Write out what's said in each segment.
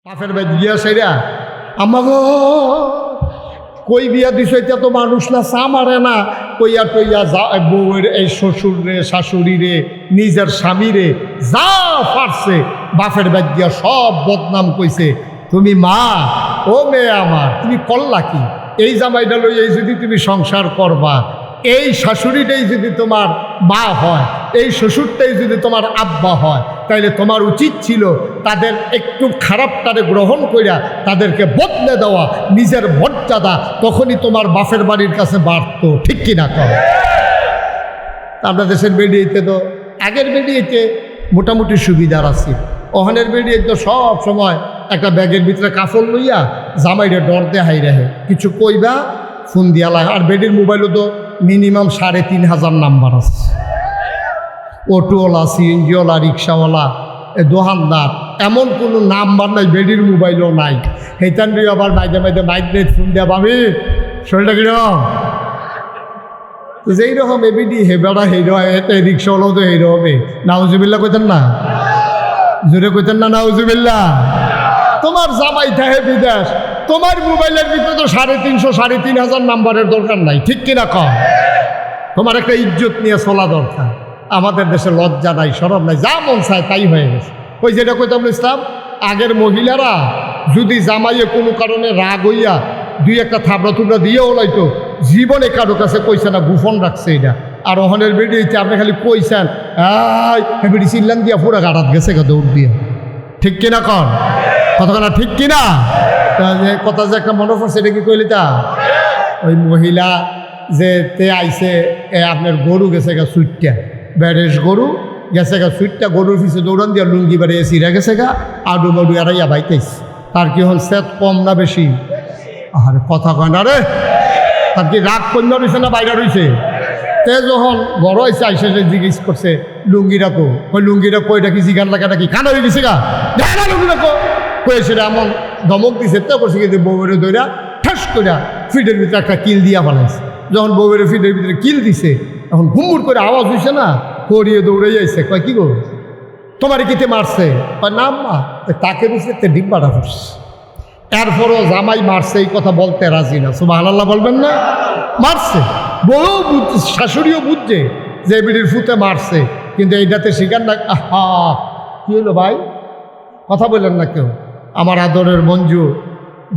বাপের বাড়ি বিয়া সেরা আমাগো কই বিয়া দিছ এটা তো মানুষ না চা মারে না কইয়া টইয়া যা বউয়ের এই শ্বশুর রে শাশুড়ি রে নিজের স্বামী রে যা পারছে বাপের বাড়ি দিয়া সব বদনাম কইছে। তুমি মা ও মেয়ে আমার তুমি করলা কি? এই জামাইটা লই এই যদি তুমি সংসার করবা, এই শাশুড়িটাই যদি তোমার মা হয়, এই শ্বশুরটাই যদি তোমার আব্বা হয়, তাইলে তোমার উচিত ছিল তাদের একটু খারাপটারে গ্রহণ কইরা তাদেরকে বদলে দেওয়া, নিজের মর্যাদা তখনই তোমার বাপের বাড়ির কাছে বাড়তো। ঠিক কিনা কর? আমরা দেশের বেরিয়েতে তো আগের বেরিয়েতে মোটামুটি সুবিধার আছে, ওখানের বেরিয়ে তো সব সময় একটা ব্যাগের ভিতরে কাপড় লইয়া জামাইরে ডর দেহাই রাহে কিছু কইবা ফোন দিয়া লাগে। আর বেডির মোবাইলও তো মিনিমাম ৩,৫০০ নাম্বার আছে, অটোওয়ালা, সিএনজিওয়ালা, রিক্সাওয়ালা, দোকানদার, এমন কোনো নাম্বার নাই বেডির মোবাইলও নাই। সেইটান আবার মাইদে মাইদে মাইগ্রেট ফোন দেওয়া পাবি শরীরটা কিরকম যেই রকম এবিডি হেবেড়া হেরো এতে রিক্সাওয়ালাও তো হেরো হবে। নাউজুবিল্লাহ কইতেন না? জোরে কইতেন না নাউজুবিল্লাহ? তোমার জামাই থাকে বিদেশ, তোমার মোবাইলের ভিতরে তো ৩৫০ ৩,৫০০ নাম্বারের দরকার নাই। ঠিক কিনা কম? তোমার একটা ইজ্জত নিয়ে চলা দরকার। আমাদের দেশে লজ্জা নাই, শরম নাই, যা মন চায় তাই হয়ে গেছে। ওই যেটা কইতাম ইসলাম, আগের মহিলারা যদি জামাইয়ে কোনো কারণে রাগ হইয়া দুই একটা থাবড়া থুবড়া দিয়ে ওলাইতো, জীবনে কারো কাছে কইছে না, গোপন রাখছে এটা। আর ওখানের বেরিয়েছে আপনি খালি কইছেন বেড়ি চিল্লান দিয়া পুরা গাড়াত গেছে গা দৌড় দিয়ে। ঠিক কিনা কন? কতক্ষণ ঠিক কিনা? কথা যে একটা মনে পড়ছে, এটা কি কইলি তা ওই মহিলা যে তে আইসে আপনার গরু গেছে গা সুইটটা, ব্যারেস গরু গেছে গা সুইটটা, গরুর পিছিয়ে দৌড়ান দিয়া লুঙ্গি বাড়িয়ে সিরা গেছে গা আডু মাডু এরাইয়া বাইতেছে। তার কি হল সেত কম না বেশি? আর কথা কয় না রে, তার কি রাগ কন্যা রয়েছে না বাইরে রয়েছে? তে যখন বড় হয়েছে আইসে জিজ্ঞেস করছে লুঙ্গিটা কো, ওই লুঙ্গিটা কইটা কি জিগান লাগাটা কি কানা হয়ে গেছে গা না লুঙ্গিটা কো কয়েছে এমন ধমক দিছে। তে করছে কিন্তু বউয়ের দইরা ঠাস করে ফিটের ভিতরে একটা কিল দিয়া ফেলাইছে। যখন বউয়ের ফিটের ভিতরে কিল দিছে এখন ঘুমুর করে আওয়াজ হয়েছে না, করিয়ে দৌড়ে যাইছে। কয় কি গো তোমার কিতে মারছে? কয় না মা, তাকে বুঝছে তে ডিব্বাটা ফুটছে। এরপরও জামাই মারছে এই কথা বলতে রাজি না। সুবহানাল্লাহ বলবেন না? মারছে, বউ বুঝছে, শাশুড়িও বুঝছে যে বিড়ির ফুতে মারছে, কিন্তু এইটাতে শিকার না। আহা কি হলো ভাই, কথা বললেন না কেউ? আমার আদরের মঞ্জু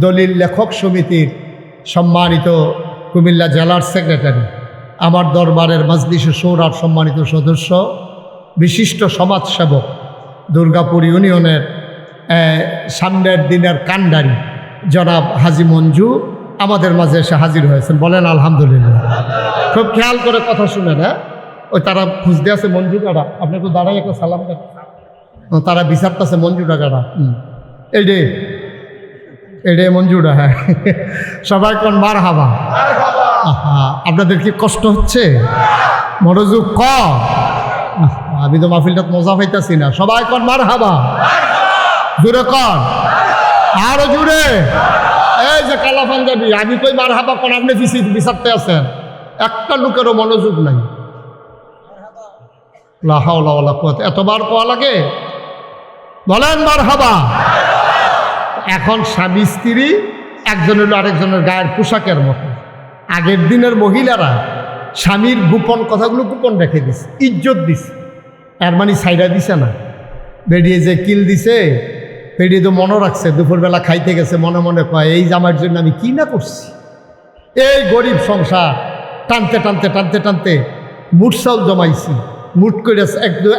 দলিল লেখক সমিতির সম্মানিত কুমিল্লা জেলার সেক্রেটারি, আমার দরবারের মজলিসে শোরার সম্মানিত সদস্য, বিশিষ্ট সমাজসেবক, দুর্গাপুর ইউনিয়নের সামনের দিনের কান্ডারি জনাব হাজি মঞ্জু আমাদের মাঝে এসে হাজির হয়েছেন। বলেন আলহামদুলিল্লাহ। খুব খেয়াল করে কথা শুনেন। হ্যাঁ, ওই তারা খুঁজতে আছে মঞ্জু কারা, আপনি একটু দাঁড়াই একটা সালাম দেন। তারা বিচারতেছে মঞ্জুটা কারা। এইডে মঞ্জুটা। হ্যাঁ, সবাই কোন মার হাবা। আপনাদের কি কষ্ট হচ্ছে? মনোযোগ কম। আমি তো মাহফিলটা মজা পাইতেছি না। সবাই কোন মার হাবা, জুড়ে কন, আরো জুড়ে। এই যে কালা পাঞ্জাবি, আমি কই মার হাবা কোন, আপনি বিচারতে আছেন। একটা লোকেরও মনোযোগ নাই। লা হাওলা ওয়ালা কুওয়াতা, এতবার কোয়া লাগে? বলেন মার হাবা। এখন স্বামী স্ত্রী একজন হলো আরেকজনের গায়ের পোশাকের মতো। আগের দিনের মহিলারা স্বামীর গোপন কথাগুলো গোপন রেখে দিছে, ইজ্জত দিছে। এর মানে সাইডা দিছে না। বেরিয়ে যে কিল দিছে, বেরিয়ে তো মনে রাখছে, দুপুরবেলা খাইতে গেছে, মনে মনে কয় এই জামার জন্য আমি কি না করছি। এই গরিব সংসার টানতে টানতে টানতে টানতে মুঠ চাউল জমাইছি, মুঠ করে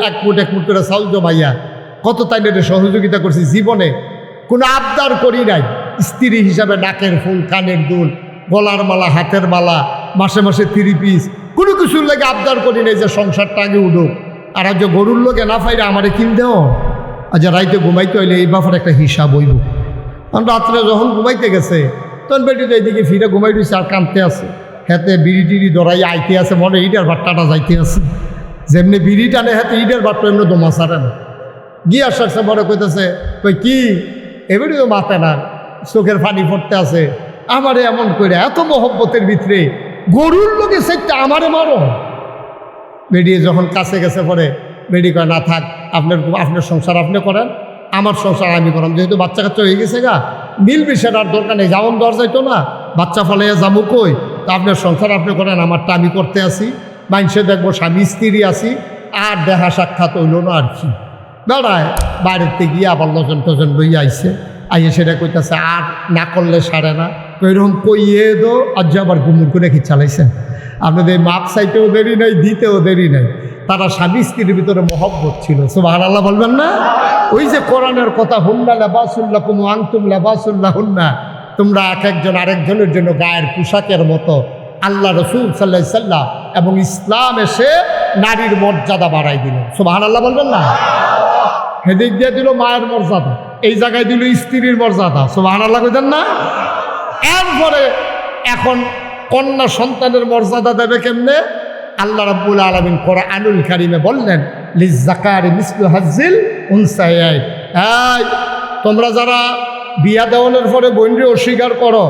এক মুঠ করে চাউল জমাইয়া কত তাইলে সহযোগিতা করছি। জীবনে কোনো আবদার করি নাই। স্ত্রী হিসাবে নাকের ফুল, কানের দুল, গলার মালা, হাতের মালা, মাসে মাসে 3 পিস, কোনো কিছুর লাগে আবদার করি নাই যে সংসারটা আগে উঠুক। আর আজ গরুর লোকে না পাইলে আমারে কিনতেও, আজ রাইতে ঘুমাইতে হইলে এই ব্যাপারে একটা হিসাব হইব। কারণ রাত্রে যখন ঘুমাইতে গেছে তখন বেটি তো এইদিকে ফিরে ঘুমাই দিয়েছে আর কাঁদতে আছে। হাতে বিড়ি টিড়ি ধরাই আইতে আছে, মনে ইটার ভাট্টাটা যাইতে আছে। যেমনি বিড়ি টানে হাতে ইটের ভাট্টা এমনি দমা সারে না। গিয়ে আসছে বড় কইতেছে, কই কি এবারে তো মাথা না, চোখের পানি পড়তে আছে। আমারে এমন করে এত মহব্বতের ভিতরে গরুর লোকে সেটা আমারে মারো। বেরিয়ে যখন কাছে গেছে পরে বেডি কয় না থাক, আপনার সংসার আপনি করেন, আমার সংসার আমি করাম, যেহেতু বাচ্চা কাচ্চা হয়ে গেছে গা, মিলবি সেটার দরকার নেই, যেমন দর যাইতো না, বাচ্চা ফলাইয়া যাবো কই, তা আপনার সংসার আপনি করেন, আমারটা আমি করতে আসি, মানুষে দেখবো স্বামী স্ত্রী আসি, আর দেখা সাক্ষাৎ হইল না আর কি। বেড়ায় বাইরেতে গিয়ে আবার লজন টজন লইয়া আইসে, আইয়ে সেটা কইতাছে আর না করলে সারে না, ওইরকম কইয়ে দো আজ আবার গুমুর করে কি চালাইছেন। আপনাদের মাপ চাইতেও দেরি নাই, দিতেও দেরি নাই। তারা স্বামী স্ত্রীর ভিতরে মহব্বত ছিল, সুবহানাল্লাহ বলবেন না? ওই যে কোরআনের কথা, হুন্না লাবাসুল্লাকুম ওয়া আনতুম লাবাসুল্লাহুন্না, তোমরা এক একজন আরেকজনের জন্য গায়ের পোশাকের মতো। আল্লাহ রসুল সাল্লাল্লাহু আলাইহি সাল্লাম এবং ইসলাম এসে নারীর মর্যাদা বাড়াই দিল, সুবহানাল্লাহ বলবেন না? হেদিক দিয়ে দিল মায়ের মর্যাদা, এই জায়গায় দিল স্ত্রীর মর্যাদা, সুবহানাল্লাহ কইতেন না? এরপরে এখন কন্যা সন্তানের মর্যাদা দেবে কেমনে? আল্লাহ রাব্বুল আলামিন কোরআনুল কারীমে বললেন, লিজ্জাকারি মিসলু হাজ্জিল উনসায়াইন। এই তোমরা যারা বিয়া দেওয়ানোর পরে বোনরে অস্বীকার করো,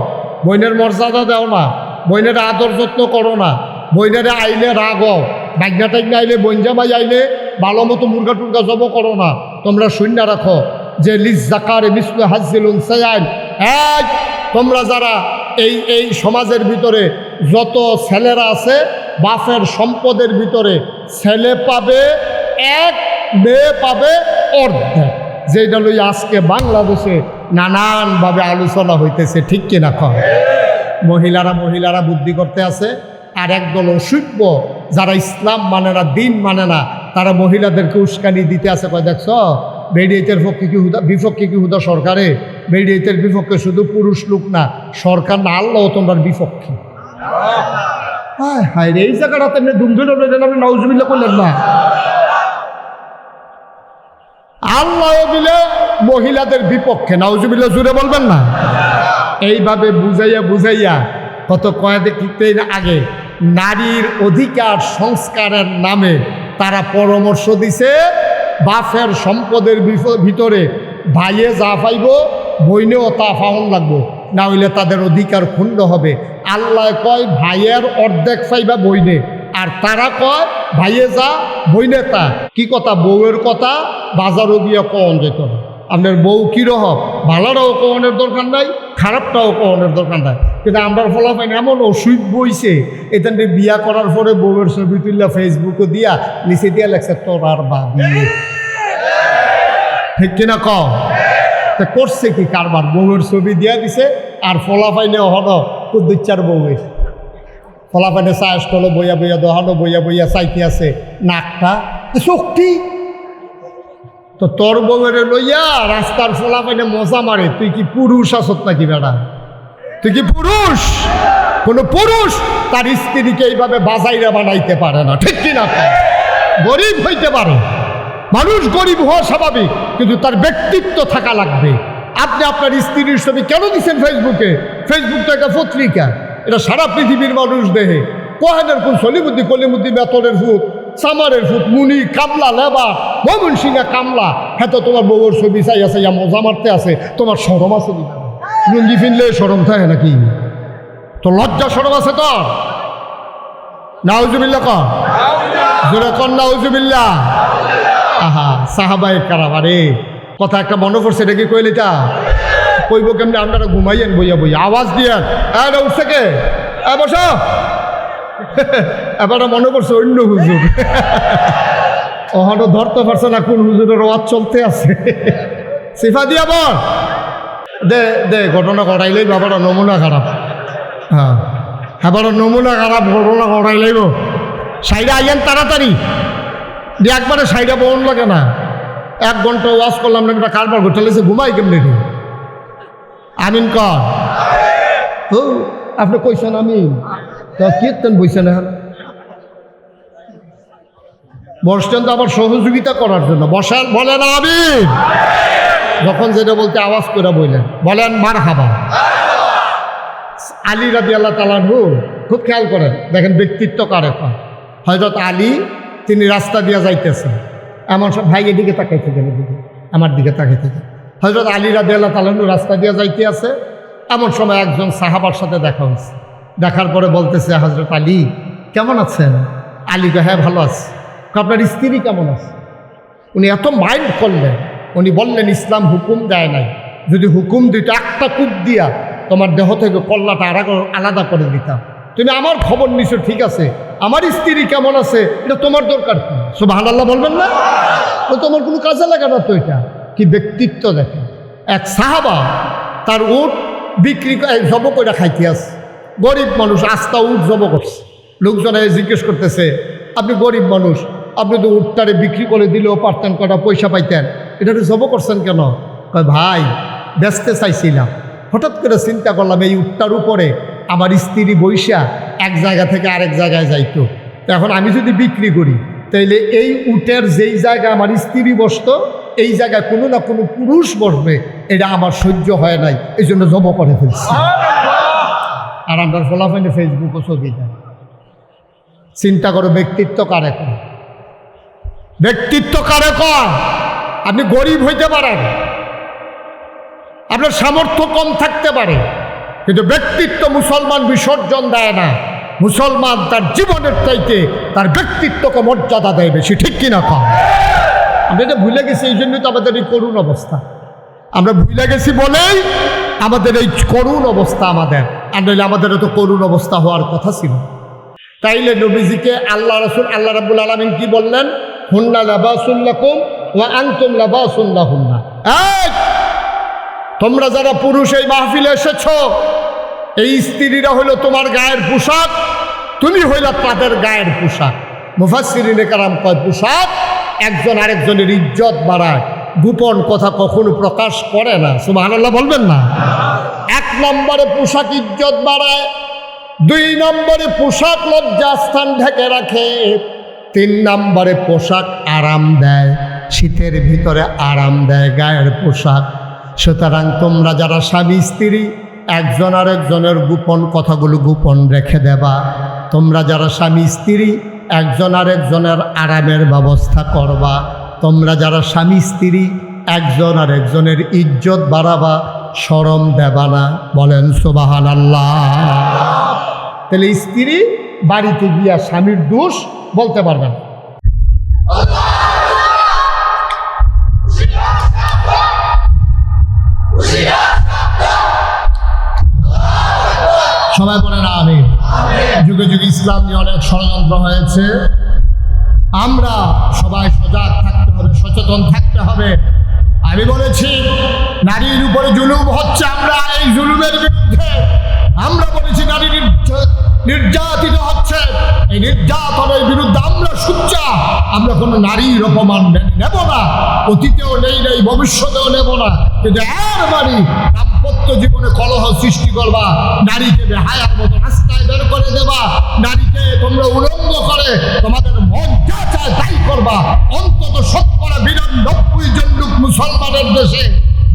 বোনের মর্যাদা দাও না, বোনের আদর যত্ন করো না, বোনের আইলে রাগও, বাগনা টাগনা আইলে, বঞ্জামাই আইলে ভালো মতো মুরগা টুরগা জব করো না, তোমরা শূন্য রাখো যে লিজ্জাকারি মিসলু হাজ্জিল উনসায়াইন। এই তোমরা যারা এই সমাজের ভিতরে যত ছেলেরা আছে, বাপের সম্পদের ভিতরে ছেলে পাবে এক, মেয়ে পাবে অর্ধেক, যেটা লই আজকে বাংলাদেশে নানানভাবে আলোচনা হইতেছে, ঠিক কিনা কয়? মহিলারা বুদ্ধি করতে আছে, আর একদল অসভ্য যারা ইসলাম মানে না, দিন মানে না, তারা মহিলাদেরকে উস্কানি দিতে আছে, কয় দেখছ বেডিয়েতের পক্ষে কি বিপক্ষে কি হুদা সরকারে, বেডিয়েতের বিপক্ষে শুধু পুরুষ লোক না, সরকার না, আল্লাহ তোমরা বিপক্ষে। হ্যাঁ হ্যাঁ, এই জায়গাটাতে আপনি দুমধুল আপনি নাউজুবিল্লাহ করলেন না? আল্লাহ দিলে মহিলাদের বিপক্ষে, নাউজুবিল্লাহ জুড়ে বলবেন না? এইভাবে বুঝাইয়া কত কয়েকদিন আগে নারীর অধিকার সংস্কারের নামে তারা পরামর্শ দিছে, বাপের সম্পদের ভিতরে ভাইয়ে যা পাইব বইনেও তা পাওয়ান লাগবো, না হইলে তাদের অধিকার ক্ষুণ্ণ হবে। আল্লাহ কয় ভাইয়ের অর্ধেক পাইবা বইনে, আর তারা কয় ভাইয়ে যা বইনে তা। কি কথা? বউয়ের কথা বাজারও গিয়ে কওয়ান যেত না। আপনার বউ কীরকম, ভালোটাও কওয়ানোর দরকার নাই, খারাপটাও কওয়ানোর দরকার নাই। কিন্তু আমরা ফলাফল এমন অসুখ বইছে, এখান থেকে বিয়া করার পরে বউয়ের ছবি তুললা ফেসবুকে দিয়া নিচে দিয়া লাগছে তোর আর বাবি, ঠিক কিনা কও? তা করছে কি কারবার? বউয়ের ছবি দিয়া দিছে, আর ফলাফাইনে হন কুদ্দুচ্চার বউয়ের ফলাফাইনে চাষ করলো, বইয়া বইয়া দহানো, বইয়া বইয়া চাইতে আছে নাকটা শক্তি। তো তোর বউয়ের লইয়া রাস্তার ফলাফাইনে মজা মারে, তুই কি পুরুষ আসত নাকি বেড়া? তুই কি পুরুষ? কোন পুরুষ তার স্ত্রীকে এইভাবে বাজাইরা বানাইতে পারে না, ঠিক কিনা? গরিব হইতে পারে, মানুষ গরিব হওয়া স্বাভাবিক, কিন্তু তার ব্যক্তিত্ব থাকা লাগবে। আপনি আপনার স্ত্রীর ছবি কেন দিচ্ছেন ফেসবুকে? ফেসবুক তো একটা পত্রিকা, এটা সারা পৃথিবীর মানুষ দেহে। কোহেনের কোন সলিমুদ্দি কলিমুদ্দি বেতনের ফুট, সামারের ফুট, মুনি কামলা লেবার, মমন সিংহা কামলা, হ্যাঁ তো তোমার বউর ছবি চাই আছে, মজা মারতে আছে, তোমার সরম আছে না? লুঙ্গি ফিনলে সরম থাকে নাকি? তো লজ্জা সরম আছে তোর? নাউজুবিল্লাহ কর, জোরে কর নাউজুবিল্লাহ। আহা সাহাবায়ে কারাম, আরে কথা একটা মনে পড়ছে, এটা কি কইল? এটা কইব কেমনি? আপনারা ঘুমাইয়েন বইয়া বইয়া, আওয়াজ দিয়েন, এটা উঠছে কে? বস। এবার মনে করছে অন্য হুজুর, ওখানে ধরতে পারছে না কোন হুজুরের ওয়াজ চলতে আছে। সিফা দিয়া বল, দে দে ঘটনা ঘটাইলেই বাবারা নমুনা খারাপ। হ্যাঁ এবার নমুনা খারাপ ঘটনা ঘটাইলেইব। সাইডে আইয়েন তাড়াতাড়ি, দিয়ে একবারে সাইডে বহন লাগে না। 1 ঘন্টা ওয়াজ করলাম না, একটা কারবার ঘটাইলেছে, ঘুমাই কেমনি? আমিন কর। তো আপনি কইছেন আমিন, তো কীর্তন বইছেন এখন বসছেন তো আবার সহযোগিতা করার জন্য। বসান, বলেন আমিন। যখন যেটা বলতে আওয়াজ করে বললেন, বলেন মারহাবা। আলী রাদিয়াল্লাহু তাআলা আনহু খুব খেয়াল করেন, দেখেন ব্যক্তিত্ব কার এখন। হযরত আলী তিনি রাস্তা দিয়ে যাইতেছেন, এমন সব ভাই এদিকে তাকাই থাকেন, এদিকে আমার দিকে তাকাই থাকে। হযরত আলী রাদিয়াল্লাহু তাআলা আনহু রাস্তা দিয়ে যাইতে আছে, এমন সময় একজন সাহাবার সাথে দেখা হয়েছে। দেখার পরে বলতেছে, হযরত আলী কেমন আছেন? আলী হ্যাঁ ভালো আছে। আপনার স্ত্রী কেমন আছে? উনি এত মাইন্ড করলেন, উনি বললেন ইসলাম হুকুম দেয় নাই, যদি হুকুম দিত একটা কূপ দিয়া তোমার দেহ থেকে কল্লাটা আলাদা করে দিতাম। তুমি আমার খবর নিছো ঠিক আছে, আমার স্ত্রী কেমন আছে এটা তোমার দরকার কি? সুবহানাল্লাহ বলবেন না? তো তোমার কোনো কাজে লাগে না তো। এটা কি ব্যক্তিত্ব দেখে। এক সাহাবা তার উট বিক্রি জব করে খাইতে আছে, গরিব মানুষ আস্তা উট জব করছে। লোকজনে জিজ্ঞেস করতেছে আপনি গরিব মানুষ, আপনি তো উটটারে বিক্রি করে দিলেও পারতেন, কটা পয়সা পাইতেন, এটা জব করছেন কেন? কয় ভাই বেচতে চাইছিলাম, হঠাৎ করে চিন্তা করলাম এই উটটার উপরে আমার স্ত্রী বৈশা এক জায়গা থেকে আরেক জায়গায় যাইতো, তো এখন আমি যদি বিক্রি করি তাইলে এই উটের যেই জায়গায় আমার স্ত্রী বসতো এই জায়গায় কোনো না কোনো পুরুষ বসবে, এটা আমার সহ্য হয় নাই, এই জন্য জব করে ফেলছি। আর আমরা ফলাফলে ফেসবুকও ছবি দেয়। চিন্তা করো ব্যক্তিত্ব কারে কর, ব্যক্তিত্ব কারে কর। আপনি গরিব হইতে পারেন, আপনার সামর্থ্য কম থাকতে পারে, কিন্তু ব্যক্তিত্ব মুসলমান বিসর্জন দেয় না। মুসলমান তার জীবনের চাইতে তার ব্যক্তিত্বকে মর্যাদা দেয় বেশি, ঠিক কিনা কম? আমরা এটা ভুলে গেছি, এই জন্যই তো আমাদের এই করুণ অবস্থা। আমরা ভুলে গেছি বলেই আমাদের এই করুণ অবস্থা আমাদের, আর নইলে আমাদের এত করুণ অবস্থা হওয়ার কথা ছিল। তাইলে নবীজিকে আল্লাহ রাসূল আল্লাহ রাব্বুল আলামিন কি বললেন? হুন্না লাবাসুল লাকুম ওয়া আনতুম লাবাসুল লাহুন্না। এই তোমরা যারা পুরুষ এই মাহফিলে এসেছ, এই স্ত্রীরা হইল তোমার গায়ের পোশাক, তুমি হইল তাদের গায়ের পোশাক। মুফাসসিরিনে কেরাম কয় পোশাক একজন আরেকজনের ইজ্জত বাড়ায়, গোপন কথা কখনো প্রকাশ করে না। সুবহানাল্লাহ বলবেন না? এক নম্বরে পোশাক ইজ্জত বাড়ায়, দুই নম্বরে পোশাক লজ্জাস্থান ঢেকে রাখে, তিন নম্বরে পোশাক আরাম দেয়, শীতের ভিতরে আরাম দেয় গায়ের পোশাক। সুতরাং তোমরা যারা স্বামী স্ত্রী একজন আরেকজনের গোপন কথাগুলো গোপন রেখে দেবা। তোমরা যারা স্বামী স্ত্রী একজন আরেকজনের আরামের ব্যবস্থা করবা। তোমরা যারা স্বামী স্ত্রী একজন আরেকজনের ইজ্জত বাড়াবা, শরম দেবা না। বলেন সুবহানাল্লাহ। তাহলে স্ত্রী বাড়িতে গিয়া স্বামীর দোষ বলতে পারবেন। সবাই বলেন আমিন। যুগে যুগে ইসলাম নিয়ে অনেক ষড়যন্ত্র হয়েছে, আমরা সবাই সজাগ থাকতে হবে, সচেতন থাকতে হবে। আমি বলেছি নারীর উপরে জুলুম হচ্ছে, আমরা এই জুলুমের বিরুদ্ধে। আমরা বলেছি নারী নির্যাতিত হচ্ছে, এই নির্যাতনের বিরুদ্ধে আমরা সোচ্চার। আমরা কোনো নারীর অপমান নেব না, অতীতেও নেই নাই, ভবিষ্যতেও নেব না। কিন্তু এর মানে দাম্পত্য জীবনে কলহ সৃষ্টি করবা, নারীকে বেহায়ার মতো রাস্তায় বের করে দেবা, নারীকে তোমরা উলঙ্গ করে তোমাদের মন যা চায় তাই করবা। অন্তত ৯৯% লোক মুসলমানের দেশে,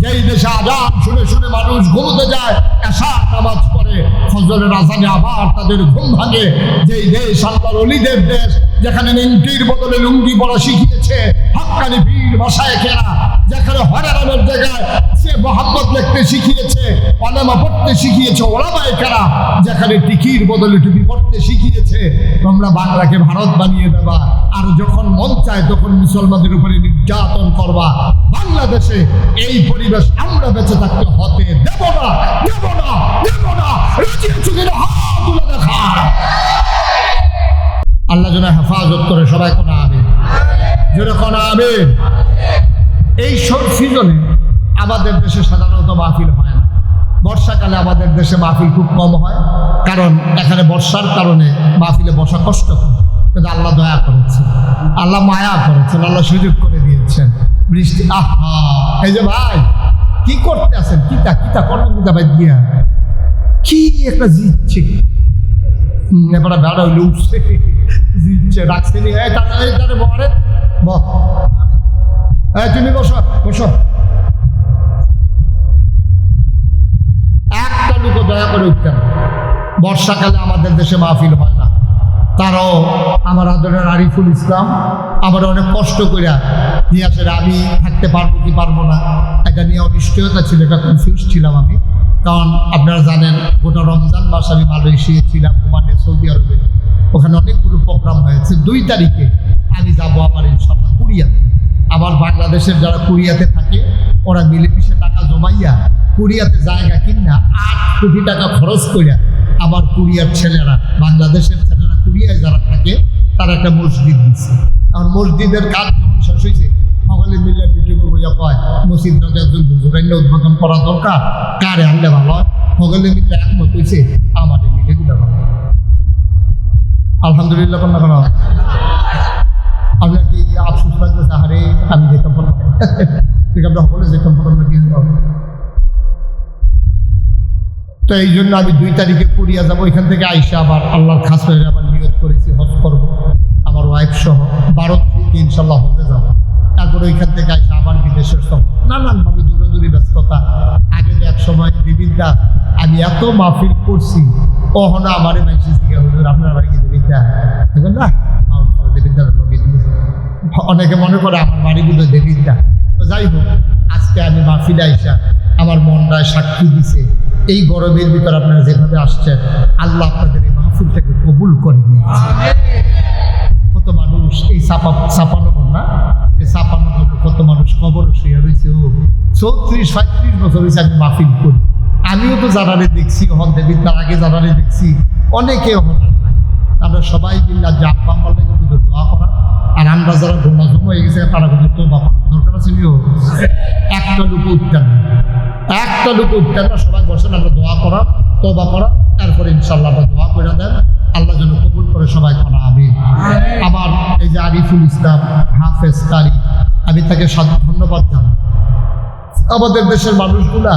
যেই দেশে আজান শুনে শুনে মানুষ ঘুমোতে যায়, এশা নামাজ পড়ে, ফজরের আজানে আবার তাদের ঘুম ভাঙে, যেই দেশ আল্লাহর ওলিদের দেশ, যেখানে নিমকির বদলে লুঙ্গি পরা শিখিয়েছে হক্কানি পীর মাশায়েখেরা, যেখানে হরেরামের জায়গায় সে মোহাম্মদ লিখতে শিখিয়েছে, কলেমা পড়তে শিখিয়েছে ওলামায়েকেরা, যেখানে টিকির বদলে টুপি পড়তে শিখিয়েছে, তোমরা বাংলাকে ভারত বানিয়ে দেবা। আর যখন মন চায় তখন মুসলমানদের উপরে নির্যাতন করবা। বাংলাদেশে এই পরিবেশ আমরা বেঁচে থাকতে হতে দেব না, দেব না, দেব না। হাত তুলে দেখা। আল্লাহ যেন হেফাজত করে। সবাই কোন আমিন, জোরে কোন আমিন। এই সব সিজনে আমাদের দেশে সাধারণত মাহফিল হয় না। বর্ষাকালে আমাদের দেশে মাহফিল খুব কম হয়, কারণ এখানে বর্ষার কারণে মাহফিলে বসা কষ্ট হয়। কিন্তু আল্লাহ দয়া করেছেন, আল্লাহ মায়া করেছেন, আল্লাহ সুযোগ করে দিয়েছেন। বৃষ্টি আহা, এই যে ভাই কি করতে আছেন, কিতা কিতা করবেন, কিতা ভাই দিয়া কি একটা জিতছে, এবার বেড়া হইলে উঠছে, জিতছে, রাখছে নি, তুমি বসো বসো। একটা লোক দয়া করে উঠতেন। বর্ষাকালে আমাদের দেশে মাহফিল হয় না, তারাও আমার আদরের আরিফুল ইসলাম আমার অনেক কষ্ট করে নিয়ে আসে। আমি থাকতে পারবো কি পারবো না এটা নিয়ে অনিশ্চয়তা ছিল, এটা কনফিউজ ছিলাম আমি। কারণ আপনারা জানেন গোটা রমজান মাস আমি মালয়েশিয়া ছিলাম, ওমানে, সৌদি আরবে, ওখানে অনেকগুলো প্রোগ্রাম হয়েছে। 2 তারিখে আমি যাবো আবার ইনশাআল্লাহ কোরিয়া। আবার বাংলাদেশের যারা কোরিয়াতে থাকে ওরা মিলেমিশে টাকা জমাইয়া কোরিয়াতে জায়গা কিনা 8 কোটি টাকা খরচ করিয়া আবার কোরিয়ার ছেলেরা, বাংলাদেশের ছেলেরা কোরিয়ায় যারা থাকে তারা একটা মসজিদ দিচ্ছে। আর মসজিদের কাজ যখন শেষ হয়েছে সকলে মিলে মিটিং বইয়া কয় মসজিদটাতে একজন হুজুরাইন্য উদ্বোধন করা দরকার, কারে আনলে ভালো হয়। সকলে মিলে একমত হয়েছে আমাদের মিলে দিলে ভালো। আলহামদুলিল্লাহ কন্যা কেন আপনার কি আফসোস লাগতেছে? আরে আমি যেতাম পারলাম ঠিক, আমরা সকলে যেতাম পারলাম না কি। তো এই জন্য আমি 2 তারিখে কোরিয়া যাবো। এখান থেকে আইসা আবার আল্লাহর খাস হয়ে আবার নিয়ত করেছি হজ করবো আমার ওয়াইফ সহ। 12 তারিখে ইনশাল্লাহ হজে যাবো। তারপরে ওইখান থেকে আইসা আবার বিদেশের সব নানানভাবে দূরে ব্যস্ততা। আগে এক সময় বিবিধা আমি এত মাহফিল করছি, কখনো আমারে মাইসি দিকে হুজুর আপনার বাড়ি দেবিদ্যা দেখবেন না, দেবিদ্যা অনেকে মনে করে আমার বাড়িগুলো দেবিদ্যা। তো যাই হোক, আজকে আমি মাহফিলে আইসা আমার মনটায় সাক্ষী দিছে এই গরমের ভিতর আপনারা যেভাবে আসছেন আল্লাহ আপনাদের এই মাহফিলটাকে কবুল করে নিয়েছে। কত মানুষ এই চাপানো না, এই চাপানো কত মানুষ কবর শুয়ে রয়েছে। ও 34-35 বছর হয়েছে আমি মাহফিল করি। আমিও তো জানালে দেখছি, হন দেবীর তার আগে জানালে দেখছি, অনেকে হঠাৎ আমরা সবাই মিল্লা যে আব্বা আম্মার লেগে কিন্তু দোয়া করা, আর আমরা যারা গোনা জমা হয়ে গেছে তারা কিন্তু তোবা করা দরকার আছে। একটা লোক উঠতেন না, একটা লোক উঠতেন না, সবাই বসেন আমরা দোয়া করা, তোবা করা, তারপরে ইনশাল্লাহ আমরা দোয়া করে দেন আল্লাহ যেন কবুল করে সবাই করা। আমি আবার এই যে আরিফুল ইসলাম হাফেজ কারি, আমি তাকে ধন্যবাদ জানাই। আমাদের দেশের মানুষগুলা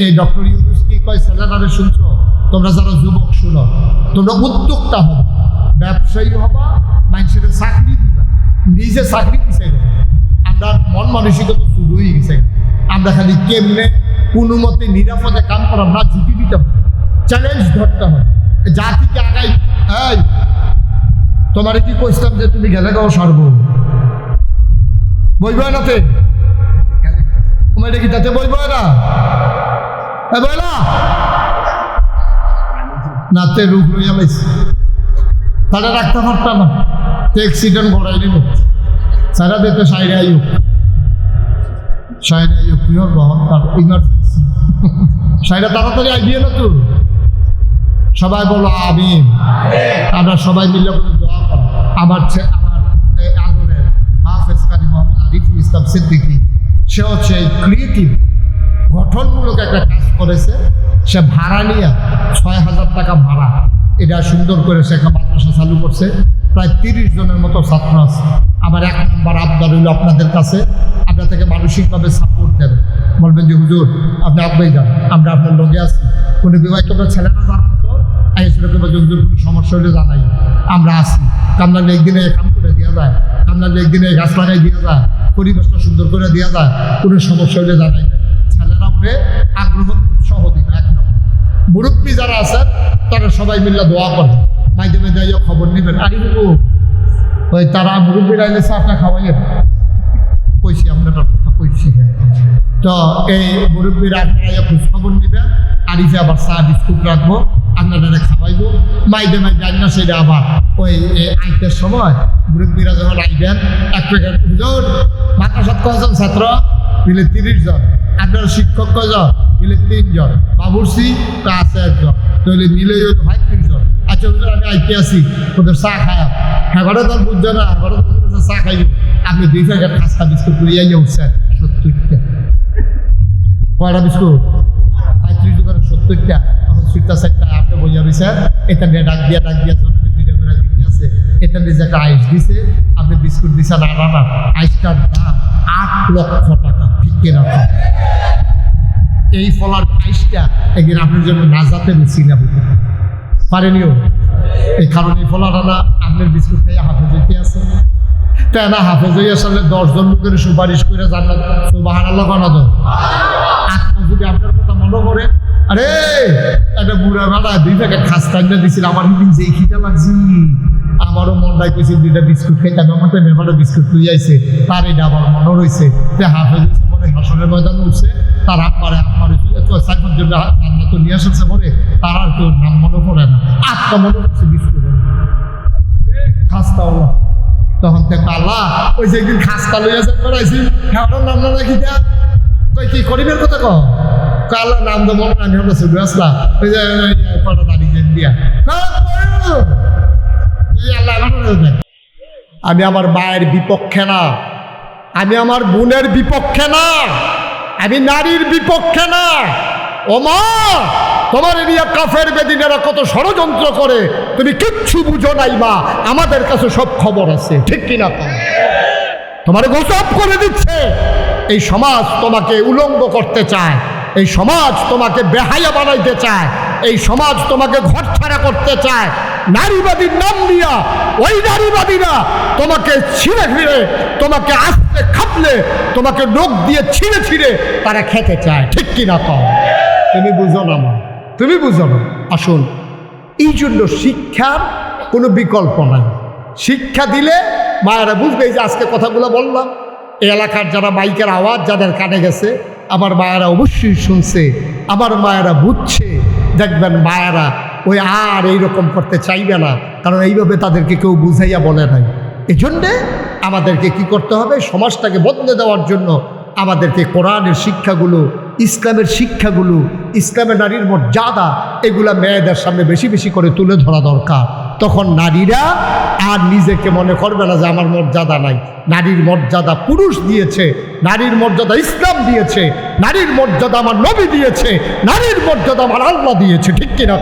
এই ডক্টর ইউনুস কি কয় সেলেনারে শুনছো? তোমরা যারা যুবক শুনো, তোমরা উদ্যোক্তা হবা, ব্যবসায়ী হবা, মানুষের চাকরি দিবা, নিজে চাকরি পিছাই দেবে। আমরা মন মানসিকতা শুরু হয়ে গেছে। আমরা খালি কেমনে কোনো মতে নিরাপদে কাম করা না, ঝুঁকি দিতে হবে, চ্যালেঞ্জ ধরতে হবে, জাতিকে আগাই। এই তোমার কি কইতাম যে তুমি গেলে গাও সারব বইব নাতে, তোমার কি তাতে বইব না বইলা নাতে রূপ লইয়া লাইছি, তারা রাখতে পারতাম না, অ্যাক্সিডেন্ট করাই দিব। সারা দিতে সাইডে আইব, সাইডে আইব কি হল তার ইমার্জেন্সি, সাইডে তাড়াতাড়ি আইবিয়ে না তো। সবাই বলো আমিন। আমরা সবাই মিলে দোয়া করো। আমার আদরের হাফেজ কারি মোহাম্মদ আরিফুল ইসলাম সিদ্দিকী, সে হচ্ছে ক্রিয়েটিভ গঠনমূলক একটা কাজ করেছে। সে ভাড়া নিয়ে 6,000 টাকা ভাড়া, এটা সুন্দর করে সে একটা মাদ্রাসা চালু করছে। প্রায় 30 জনের মতো ছাত্র আছে। আমার 1 নম্বর আবদার হইল আপনাদের কাছে, আপনার থেকে মানসিকভাবে সাপোর্ট দেবেন। বলবেন যে হুজুর আপনি আপনিই যান, আমরা আপনার লগে আছি। কোনো বিবাহিত ছেলেরা জানান তো হুজুর কোনো সমস্যা হলে জানাই, আমরা আসি। কামনালে একদিনে কাম করে দেওয়া যায়, কামনালে একদিনে গাছ লাগাই দেওয়া যায়, পরিবেশটা সুন্দর করে দেওয়া যায়, কোনো সমস্যা হলে জানাই দেয়। ছেলেরা উঠে আগ্রহ উৎসাহ দিবে। 1 নম্বর। মুরব্বী যারা আছেন তারা সবাই মিলে দোয়া করবে, মাধ্যমে যাইয়া খবর নেবেন। আরে ওই তারা মুরব্বীরা এলে চাটা খাওয়াইয়েন, কইছি আপনার কথা কইছি। তো এই মুরব্বীরা আপনারা খোঁজ খবর নেবেন। আরিফে আবার চা বিস্কুট রাখবো, আপনারা খাওয়াইবো। মাইদে আইনা সেটা আবার ওই আইতের সময় মুরব্বীরা যখন আইবেন, এক প্যাকেট হুজুর মাদ্রাসাত কয়জন ছাত্র মিলে 30 জন, আপনার শিক্ষক কয়জন মিলে 3 জন, বাবুর্চি তা আছে 1 জন, তাহলে মিলে 35 জন। আচ্ছা হুজুর আমি আইতে আসি, ওদের চা খায়, এবারে তো বুঝছো না, এবারে তো চা খাইব। আপনি 2 প্যাকেট খাস্তা বিস্কুট করিয়া উঠছেন 70টা। কয়টা বিস্কুট? 35 দোকানে 70টা। তখন 70টা আপনি বইয়া রয়েছেন, এটা নিয়ে ডাক দিয়া জনকে 2টা করে দিতে আছে। এটা নিয়ে যে একটা আইস দিছে, আপনি বিস্কুট দিচ্ছেন আনা, আইসটার দাম 8 লক্ষ টাকা। ঠিক কিনা? এই ফলার আইসটা একদিন আপনার জন্য নাজাতের উছিলা হইতে পারেনিও। এই কারণে ফলার আনা আপনার বিস্কুট খেয়ে হাফেজ হইতে আছে। তাই না হাফেজ হয়ে আসলে 10 জন লোকের সুপারিশ করে জান্নাত সুবহানাল্লাহ বানাত। আত্মা যদি আপনার কথা মনে করে, আরে একটা বুড়া বেলা 2 প্যাকেট খাস্তা দিছিল, আমার সেদিন যে খিদা লাগছি, আমারও মনটাই কইছে 2টা বিস্কুট খাইতে, আমার তো মেমারও বিস্কুট তুই আইছে, তার এটা আমার মনে রয়েছে। তে হাফেজ পরে হাসনের ময়দানে উঠছে, তার আব্বারে 4-5 জন জান্নাত নিয়ে আসছে পরে, তার আর কেউ নাম মনে পড়ে না, আত্মা মনে করছে বিস্কুট খাস্তাওয়ালা। তখন তো আল্লাহ ওই যে একদিন খাসটা লইয়া যে করাইছি হ্যাঁ ওটার নাম না রাখি দেয়া কই কি করিবের কথা কো আল্লাহ নাম তো মনে আমি আমরা শুধু আসলাম ওই যে কটা দাঁড়িয়ে দিয়া আমি আমার মায়ের বিপক্ষে না, আমি আমার বোনের বিপক্ষে না, আমি নারীর বিপক্ষে না। ও মা, তোমার এরিয়া কাফের বেদিনেরা কত ষড়যন্ত্র করে তুমি কিচ্ছু বুঝো নাই মা, আমাদের কাছে সব খবর আছে, ঠিক কিনা? তোমার গোসব করে দিচ্ছে। এই সমাজ তোমাকে উলঙ্গ করতে চায়, এই সমাজ তোমাকে বেহায়া বানাইতে চায়, এই সমাজ তোমাকে ঘরছাড়া করতে চায়। নারীবাদীর নাম দিয়া ওই নারীবাদীরা তোমাকে ছিঁড়ে ফিরে, তোমাকে আস্তে খাপলে, তোমাকে নখ দিয়ে ছিঁড়ে ছিঁড়ে তারা খেতে চায়, ঠিক কিনা? তুমি বুঝো না মা, তুমি বুঝো না। আসুন, এই জন্য শিক্ষার কোনো বিকল্প নাই। শিক্ষা দিলে মায়েরা বুঝবে। এই যে আজকে কথাগুলো বললাম, এই এলাকার যারা মাইকের আওয়াজ যাদের কানে গেছে, আমার মায়েরা অবশ্যই শুনছে, আমার মায়েরা বুঝছে। দেখবেন মায়েরা ওই আর এইরকম করতে চাইবে না, কারণ এইভাবে তাদেরকে কেউ বুঝাইয়া বলে নাই। এই জন্যে আমাদেরকে কি করতে হবে? সমাজটাকে বদলে দেওয়ার জন্য আমাদেরকে কোরআনের শিক্ষাগুলো, ইসলামের শিক্ষাগুলো, ইসলামের নারীর মর্যাদা, এগুলা মেয়েদের সামনে বেশি বেশি করে তুলে ধরা দরকার। তখন নারীরা আর নিজেকে মনে করবে না যে আমার মর্যাদা নাই। নারীর মর্যাদা পুরুষ দিয়েছে, নারীর মর্যাদা ইসলাম দিয়েছে, নারীর মর্যাদা আমার নবী দিয়েছে, নারীর মর্যাদা আমার আল্লাহ দিয়েছে, ঠিক কিনা?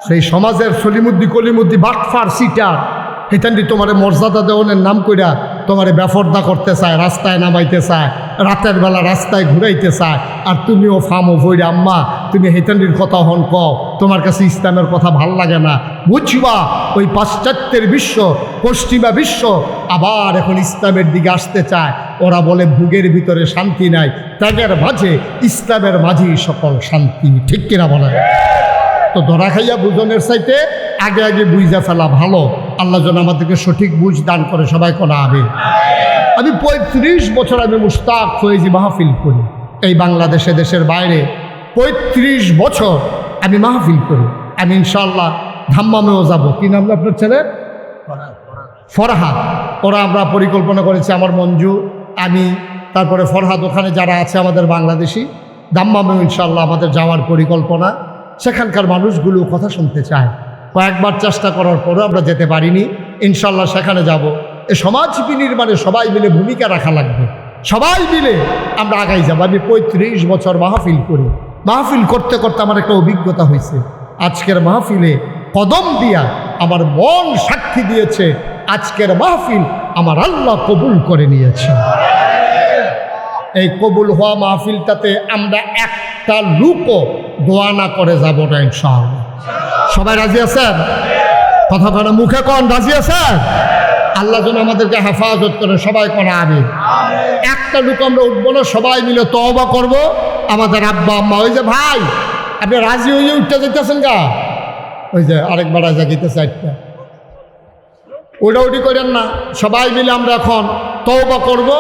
সেই সমাজের সলিমুদ্দি কলিমুদ্দি বাটফার সিটার হেতান্ডি তোমার মর্যাদা দেওয়ানের নাম কইরা তোমারে বেফর্দা করতে চায়, রাস্তায় নামাইতে চায়, রাতের বেলা রাস্তায় ঘুরাইতে চায়। আর তুমিও ফামো ভইরে আম্মা তুমি হেতান্ডির কথা হন কও, তোমার কাছে ইসলামের কথা ভাল লাগে না। বুঝবা ওই পাশ্চাত্যের বিশ্ব, পশ্চিমা বিশ্ব আবার এখন ইসলামের দিকে আসতে চায়। ওরা বলে ভোগের ভিতরে শান্তি নাই, ত্যাগের মাঝে ইসলামের মাঝেই সকল শান্তি, ঠিক কিনা বলে? তো ধরা খাইয়া বুঝনের চাইতে আগে আগে বুঝা ফেলা ভালো। আল্লাহ যেন আমাদেরকে সঠিক বুঝ দান করে, সবাই কোনা আমি 35 বছর আমি মুশতাক ফয়েজি মাহফিল করি এই বাংলাদেশে, দেশের বাইরে 35 বছর আমি মাহফিল করি। আমি ইনশাআল্লাহ ধাম্মামেও যাব। কি নাম আপনার ছেলে? ফরহাদ। ওরা আমরা পরিকল্পনা করেছি, আমার মঞ্জু, আমি, তারপরে ফরহাদ, ওখানে যারা আছে আমাদের বাংলাদেশি, ধাম্মামেও ইনশাআল্লাহ আমাদের যাওয়ার পরিকল্পনা। সেখানকার মানুষগুলো কথা শুনতে চায়। কয়েকবার চেষ্টা করার পরেও আমরা যেতে পারিনি। ইনশাল্লাহ সেখানে যাব। এ সমাজ বিনির্মাণে সবাই মিলে ভূমিকা রাখা লাগবে, সবাই মিলে আমরা আগাই যাব। আমি 35 বছর মাহফিল করি। মাহফিল করতে করতে আমার একটা অভিজ্ঞতা হয়েছে। আজকের মাহফিলে কদম দিয়া আমার মন সাক্ষী দিয়েছে, আজকের মাহফিল আমার আল্লাহ কবুল করে নিয়েছে। এই কবুল হওয়া মাহফিলটাতে আমরা একটা লুকও দোয়া না করে যাব না ইনশাআল্লাহ। সবাই রাজি আছেন? কথা কন, মুখে কন রাজি আছেন? আল্লাহ যেন আমাদেরকে হেফাজত করে, সবাই করা আমিন। একটা লুক আমরা উঠবো না, সবাই মিলে তওবা করব। আমাদের আব্বা আম্মা, ওই যে ভাই আপনি রাজি হয়ে উঠতে যেতেছেন গা, ওই যে আরেকবার রাজা গিতেছে একটা, ওটা উঠি করেন না। সবাই মিলে আমরা এখন তওবা করব,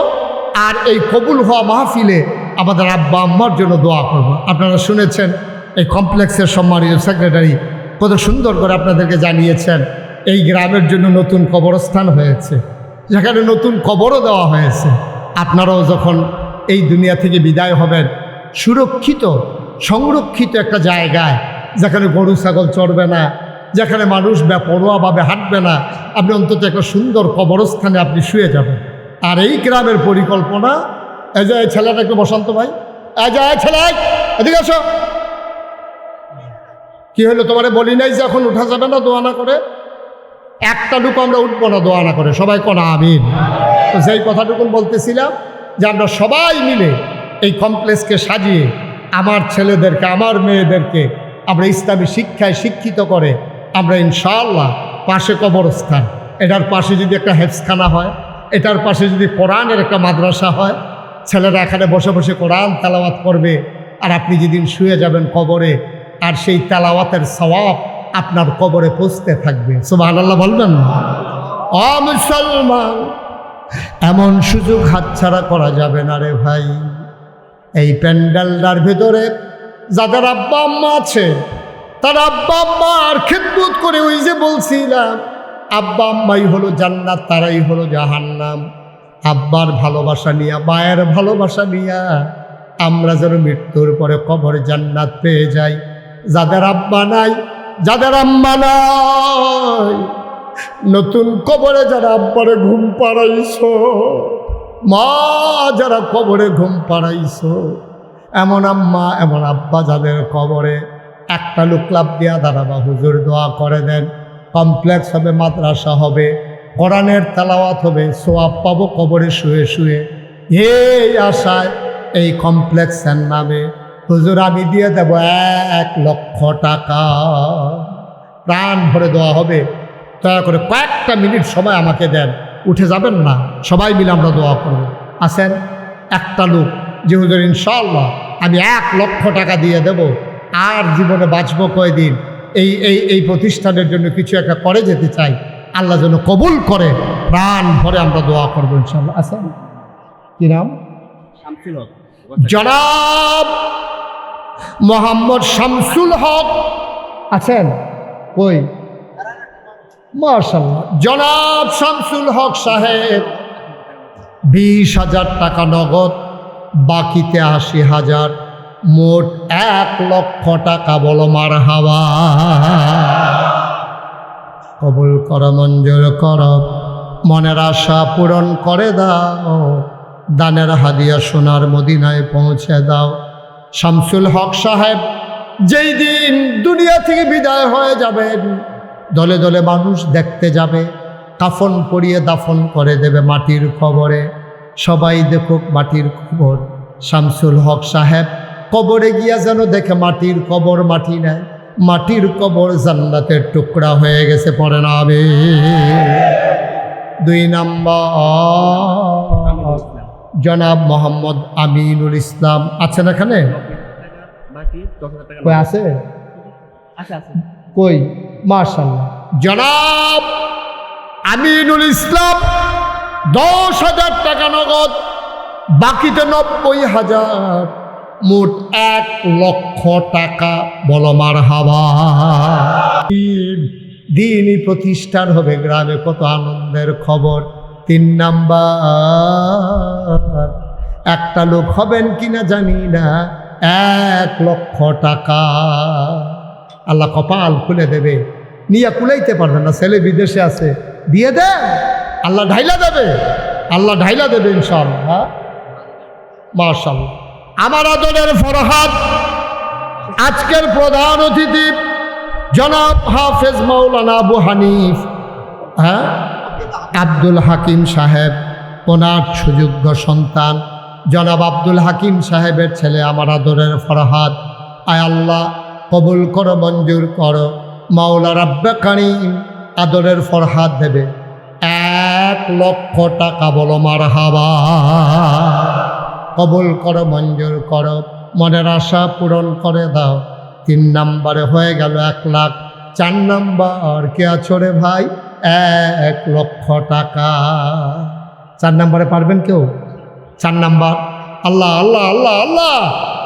আর এই কবুল হওয়া মাহফিলে আমাদের আব্বা আম্মার জন্য দোয়া করব। আপনারা শুনেছেন এই কমপ্লেক্সের সম্মানিত সেক্রেটারি কত সুন্দর করে আপনাদেরকে জানিয়েছেন এই গ্রামের জন্য নতুন কবরস্থান হয়েছে, যেখানে নতুন কবরও দেওয়া হয়েছে। আপনারাও যখন এই দুনিয়া থেকে বিদায় হবেন, সুরক্ষিত সংরক্ষিত একটা জায়গায়, যেখানে গরু ছাগল চড়বে না, যেখানে মানুষ বেপরোয়াভাবে হাঁটবে না, আপনি অন্তত একটা সুন্দর কবরস্থানে আপনি শুয়ে যাবেন। আর এই গ্রামের পরিকল্পনা, এই যে ছেলেটা একটু বসন্ত ভাই, এই যে ছেলে এদিকে আসো। কি হলো তোমারে বলি নাই যে এখন উঠা যাবে না দোয়া না করে? একটা লুক আমরা উঠবো না দোয়া না করে, সবাই কোনা আমিন। তো সেই কথাটুকু বলতেছিলাম যে আমরা সবাই মিলে এই কমপ্লেক্সকে সাজিয়ে আমার ছেলেদেরকে, আমার মেয়েদেরকে আমরা ইসলামী শিক্ষায় শিক্ষিত করে আমরা ইনশাআল্লাহ পাশে কবরস্থান, এটার পাশে যদি একটা হেফজখানা হয়, এটার পাশে যদি কোরআনের একটা মাদ্রাসা হয়, ছেলেরা এখানে বসে বসে কোরআন তেলাওয়াত করবে, আর আপনি যেদিন শুয়ে যাবেন কবরে, আর সেই তেলাওয়াতের সওয়াব আপনার কবরে পৌঁছতে থাকবে। সুবহানাল্লাহ বলবেন না? ও মুসলমান, এমন সুযোগ হাতছাড়া করা যাবে না রে ভাই। এই প্যান্ডেলটার ভেতরে যাদের আব্বা আম্মা আছে, তার আব্বা আম্মার খেদমত করে, ওই যে বলছিলাম আব্বা আম্মাই হলো জান্নাত, তারাই হলো জাহান্নাম। আব্বার ভালোবাসা নিয়া, মায়ের ভালোবাসা নিয়া আমরা যেন মৃত্যুর পরে কবরে জান্নাত পেয়ে যাই। যাদের আব্বা নাই, যাদের আম্মা নাই, নতুন কবরে যারা আব্বারে ঘুম পাড়াইছো, মা যারা কবরে ঘুম পাড়াইছো, এমন আম্মা এমন আব্বা যাদের কবরে, একটা লোক লাভ দিয়া দাঁড়াবা, হুজুর দোয়া করে দেন, কমপ্লেক্স হবে, মাদ্রাসা হবে, কোরআনের তেলাওয়াত হবে, সোয়াব পাবো কবরে শুয়ে শুয়ে। এই আশায় এই কমপ্লেক্সের নামে হুজুর আমি দিয়ে দেব 1 লক্ষ টাকা, প্রাণ ভরে দেওয়া হবে। দয়া করে কয়েকটা মিনিট সময় আমাকে দেন, উঠে যাবেন না, সবাই মিলে আমরা দোয়া করব। আসেন একটা লোক যে হুজুর ইনশাআল্লাহ আমি 1 লক্ষ টাকা দিয়ে দেব, আর জীবনে বাঁচবো কয়দিন, এই প্রতিষ্ঠানের জন্য কিছু একটা করে যেতে চাই, আল্লাহ যেন কবুল করে, প্রাণ ভরে আমরা দোয়া করবো ইনশাআল্লাহ। আসেন, কি নাম? জনাব মোহাম্মদ শামসুল হক আছেন? কই? মাশাআল্লাহ, জনাব শামসুল হক সাহেব 20,000 টাকা নগদ, বাকিতে 80,000, মোট 1 লক্ষ টাকা। বলো মারহাবা। কবুল কর, মঞ্জুর কর, মনের আশা পূরণ করে দাও, দানের হাদিয়া সোনার মদিনায় পৌঁছে দাও। শামসুল হক সাহেব যেই দিন দুনিয়া থেকে বিদায় হয়ে যাবেন, দলে দলে মানুষ দেখতে যাবে, কাফন পরিয়ে দাফন করে দেবে মাটির কবরে। সবাই দেখুক মাটির কবর। শামসুল হক সাহেব কবরে গিয়া যেন দেখে মাটির কবর মাটি নেয়, মাটির কবর জান্নাতের টুকরা হয়ে গেছে। পড়ে না আমি 2 নাম্বার জনাব মোহাম্মদ আমিনুল ইসলাম আছেন এখানে? কই আছে? কই? মাশাআল্লাহ, জনাব আমিনুল ইসলাম 10,000 টাকা নগদ, বাকিতে 90,000, মোট 1 লক্ষ টাকা। বলো মারহাবা। দিনই প্রতিষ্ঠান হবে গ্রামে, কত আনন্দের খবর। 3 নাম্বার, একটা লোক হবেন কিনা জানি না, 1 লক্ষ টাকা আল্লাহ কপাল খুলে দেবে, নিয়ে কুলাইতে পারবেন না, ছেলে বিদেশে আছে, দিয়ে দেন, আল্লাহ ঢাইলা দেবে, আল্লাহ ঢাইলা দেবে ইনশাআল্লাহ। মাশাআল্লাহ। আমার আদরের ফরহাদ আজকের প্রধান অতিথি জনাব হাফেজ মাওলানা আবু হানিফ আব্দুল হাকিম সাহেব, ওনার সুযোগ্য সন্তান জনাব আব্দুল হাকিম সাহেবের ছেলে আমার আদরের ফরহাদ। আয় আল্লাহ কবুল করো, মঞ্জুর করো। মাওলা রাব্বে কারীম আদরের ফরহাদ দেবে 1 লক্ষ টাকা। বলো মারহাবা। কবুল করো, মঞ্জুর করো, মনের আশা পূরণ করে দাও। 3 নাম্বারে হয়ে গেল 1 লাখ। 4 নাম্বার কে আছো রে ভাই? 1 লক্ষ টাকা। 4 নাম্বারে পারবেন কেউ? 4 নাম্বার। আল্লাহ আল্লাহ আল্লাহ আল্লাহ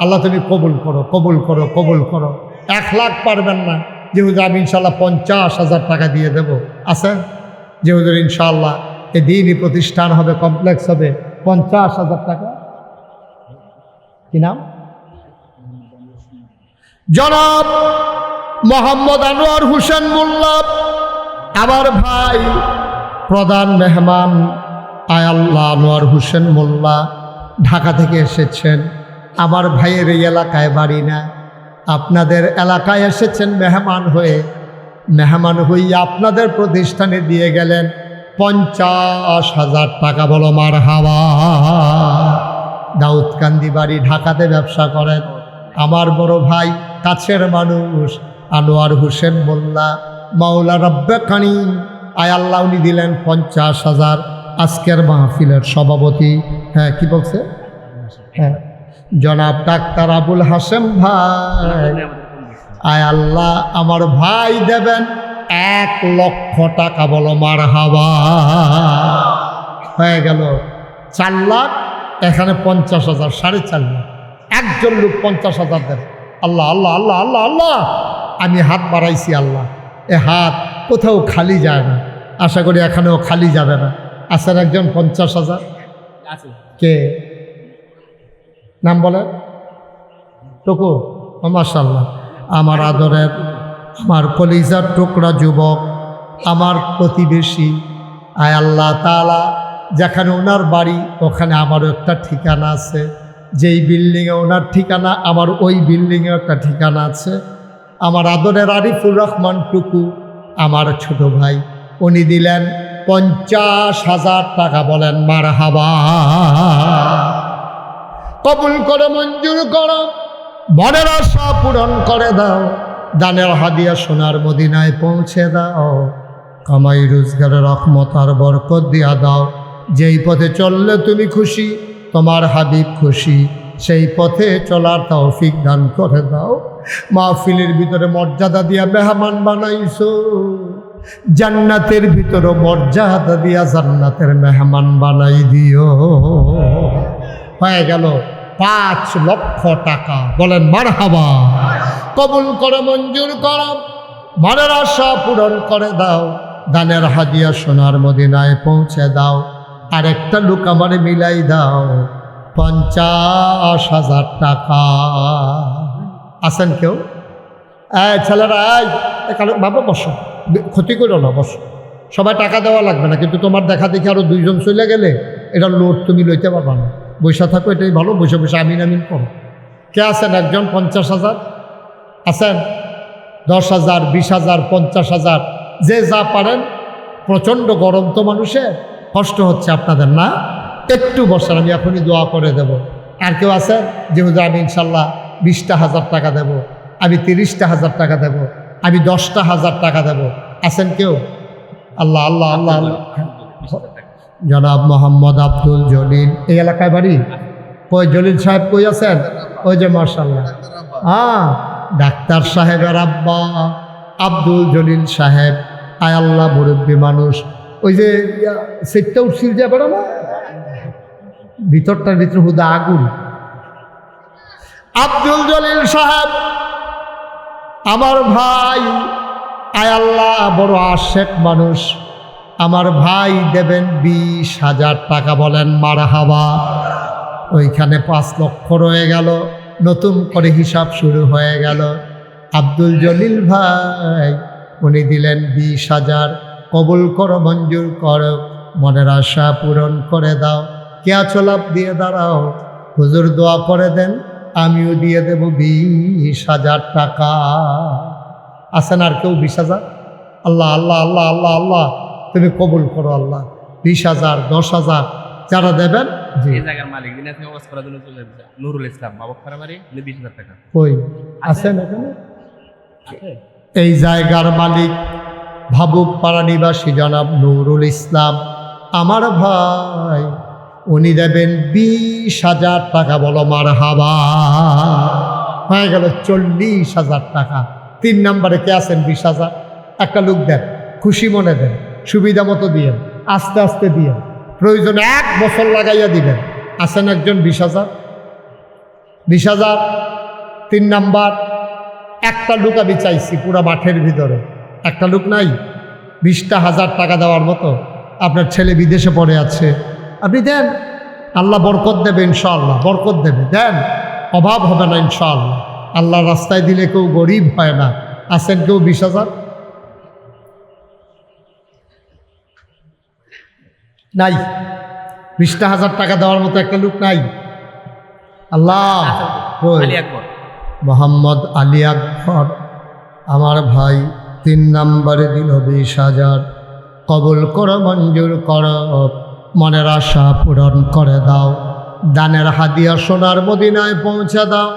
আল্লাহ তুমি কবুল করো, কবুল করো, কবুল করো। 1 লাখ পারবেন না, যে হুজুর আমি ইনশাল্লাহ 50,000 টাকা দিয়ে দেব। আছে যে হুজুর ইনশাআল্লাহ এই দিনই প্রতিষ্ঠান হবে, কমপ্লেক্স হবে, 50,000 টাকা। কি নাম? জনাব মোহাম্মদ আনোয়ার হোসেন মোল্লা, আমার ভাই, প্রধান মেহমান। আয় আল্লাহ, আনোয়ার হোসেন মোল্লা ঢাকা থেকে এসেছেন। আমার ভাইয়ের এই এলাকায় বাড়ি না, আপনাদের এলাকায় এসেছেন মেহমান হয়ে। মেহমান হইয়া আপনাদের প্রতিষ্ঠানে দিয়ে গেলেন 50,000 টাকা। বলো মারহাবা। দাউদকান্দি বাড়ি, ঢাকাতে ব্যবসা করেন। আমার বড় ভাই, কাছের মানুষ আনোয়ার হোসেন মোল্লা, মাওলা রাব্বে কারীম। আয় আল্লাহ উনি দিলেন 50,000। আজকের মাহফিলের সভাপতি, হ্যাঁ কি বলছে? হ্যাঁ, জনাব ডাক্তার আবুল হাসেম ভাই। আয় আল্লাহ আমার ভাই দেবেন 1 লক্ষ টাকা। বলো মারহাবা। হয়ে গেল 4 লাখ, এখানে 50,000, 4.5 লাখ। একজন লোক 50,000 দেন। আল্লাহ আল্লাহ আল্লাহ আল্লাহ আল্লাহ। আমি হাত বাড়াইছি, আল্লাহ এ হাত কোথাও খালি যায় না। আশা করি এখানেও খালি যাবে না। আছেন একজন 50,000? কে নাম বলে? টুকু। মাশাআল্লাহ, আমার আদরের, আমার কলিজার টুকরা যুবক, আমার প্রতিবেশী। আয় আল্লাহ তাআলা, যেখানে ওনার বাড়ি ওখানে আমারও একটা ঠিকানা আছে, যেই বিল্ডিংয়ে ওনার ঠিকানা আমার ওই বিল্ডিংয়ে একটা ঠিকানা আছে। আমার আদরের আরিফুর রহমান টুকু, আমার ছোট ভাই, উনি দিলেন 50,000 টাকা। বলেন মারহাবা। কবুল করে মঞ্জুর করো, মনের আশা পূরণ করে দাও, দানের হাদিয়া সোনার মদিনায় পৌঁছে দাও, কামাই রোজগারের রহমত আর বরকত দিয়া দাও। যেই পথে চললে তুমি খুশি, তোমার হাবিব খুশি, সেই পথে চলার তৌফিক দান করে দাও। মাহফিলের ভিতরে মর্যাদা দিয়া মেহমান বানাইছো, জান্নাতের ভিতরে মর্যাদা দিয়া জান্নাতের মেহমান বানাই দিও। হয়ে গেল 5 লক্ষ টাকা। বলেন মারহাবা। কবুল করে মঞ্জুর করো, মনের আশা পূরণ করে দাও, দানের হাদিয়া সোনার মদিনায় পৌঁছে দাও। আর একটা লোক আমারে মিলাই দাও 50,000 টাকা। আছেন কেউ? ছেলেরা এখানে বাবা বসো, ক্ষতি করো না, বসো। সবাই টাকা দেওয়া লাগবে না, কিন্তু তোমার দেখা দেখি আরো 2 জন চলে গেলে এটা লোড তুমি লইতে পারবা না। বৈশা থাকো, এটাই ভালো। বসে বসে আমিন আমিন করো। কে আছেন? একজন 50,000 আছেন? 10,000, 20,000, 50,000, যে যা পারেন। প্রচণ্ড গরম তো, মানুষের কষ্ট হচ্ছে আপনাদের না? একটু বসেন, আমি এখনই দোয়া করে দেব। আর কেউ আছেন যেহেতু আমি ইনশাল্লাহ 20,000 টাকা দেব, আমি 30,000 টাকা দেব, আমি 10,000 টাকা দেব? আছেন কেউ? আল্লাহ আল্লাহ আল্লাহ আল্লাহ। জনাব মোহাম্মদ আব্দুল জলিল, এই এলাকায় বাড়ি? কই জলিল সাহেব কই আছেন? ওই যে মাশাআল্লাহ, ডাক্তার সাহেবের আব্বা আব্দুল জলিল সাহেব। আয় আল্লাহ, মুরব্বী মানুষ। ওই যে সেটটা উঠছিল যে বেড়া না, ভিতরটার ভিতরে হুদা আগুন। আব্দুল জলিল সাহেব আমার ভাই। আয় আল্লাহ, বড় আশেক মানুষ। আমার ভাই দেবেন 20,000 টাকা। বলেন মারহাবা। ওইখানে 5 লক্ষ রয়ে গেল, নতুন করে হিসাব শুরু হয়ে গেল। আব্দুল জলিল ভাই উনি দিলেন 20,000। কবুল করো, মঞ্জুর করো, মনের আশা পূরণ করে দাও। কে আছো? লাভ দিয়ে দাঁড়াও, হুজুর দোয়া করে দেন, আমিও দিয়ে দেব 20,000 টাকা। আছেন আর কেউ? 20,000? আল্লাহ আল্লাহ আল্লাহ আল্লাহ আল্লাহ, তুমি কবুল করো আল্লাহ। 20,000, 10,000 যারা দেবেন। নুরুল ইসলাম বাবুখারা বাড়ি, 20,000 টাকা। কই আছেন এখানে? এই জায়গার মালিক ভাবুক পাড়া নিবাসী জনাব নুরুল ইসলাম আমার ভাই, উনি দেবেন 20,000 টাকা। বলো মারহাবা। হয়ে গেল 40,000 টাকা। 3 নম্বরে কে আছেন? 20,000 একটা লোক দেন, খুশি মনে দেন, সুবিধা মতো দিয়েন, আস্তে আস্তে দিয়েন, প্রয়োজনে 1 বছর লাগাইয়া দিবেন। আছেন একজন? 20,000? 20,000। 3 নাম্বার, একটা লোক আমি চাইছি পুরা মাঠের ভিতরে। একটা লোক নাই? 20,000 টাকা দেওয়ার মতো। আপনার ছেলে বিদেশে পড়ে আছে, আপনি দেন, আল্লাহ বরকত দেবে ইনশাআল্লাহ, বরকত দেবে। দেন, অভাব হবে না ইনশাআল্লাহ। আল্লাহর রাস্তায় দিলে কেউ গরিব হয় না। আছেন কেউ? 20,000 নাই? 20,000 টাকা দেওয়ার মতো একটা লোক নাই? আল্লাহ। মোহাম্মদ আলী আকবর আমার ভাই 3 নম্বরে দিল 20,000। কবুল করো, মঞ্জুর করো, মনের আশা পূরণ করে দাও, দানের হাদিয়া সোনার মদিনায় পৌঁছে দাও।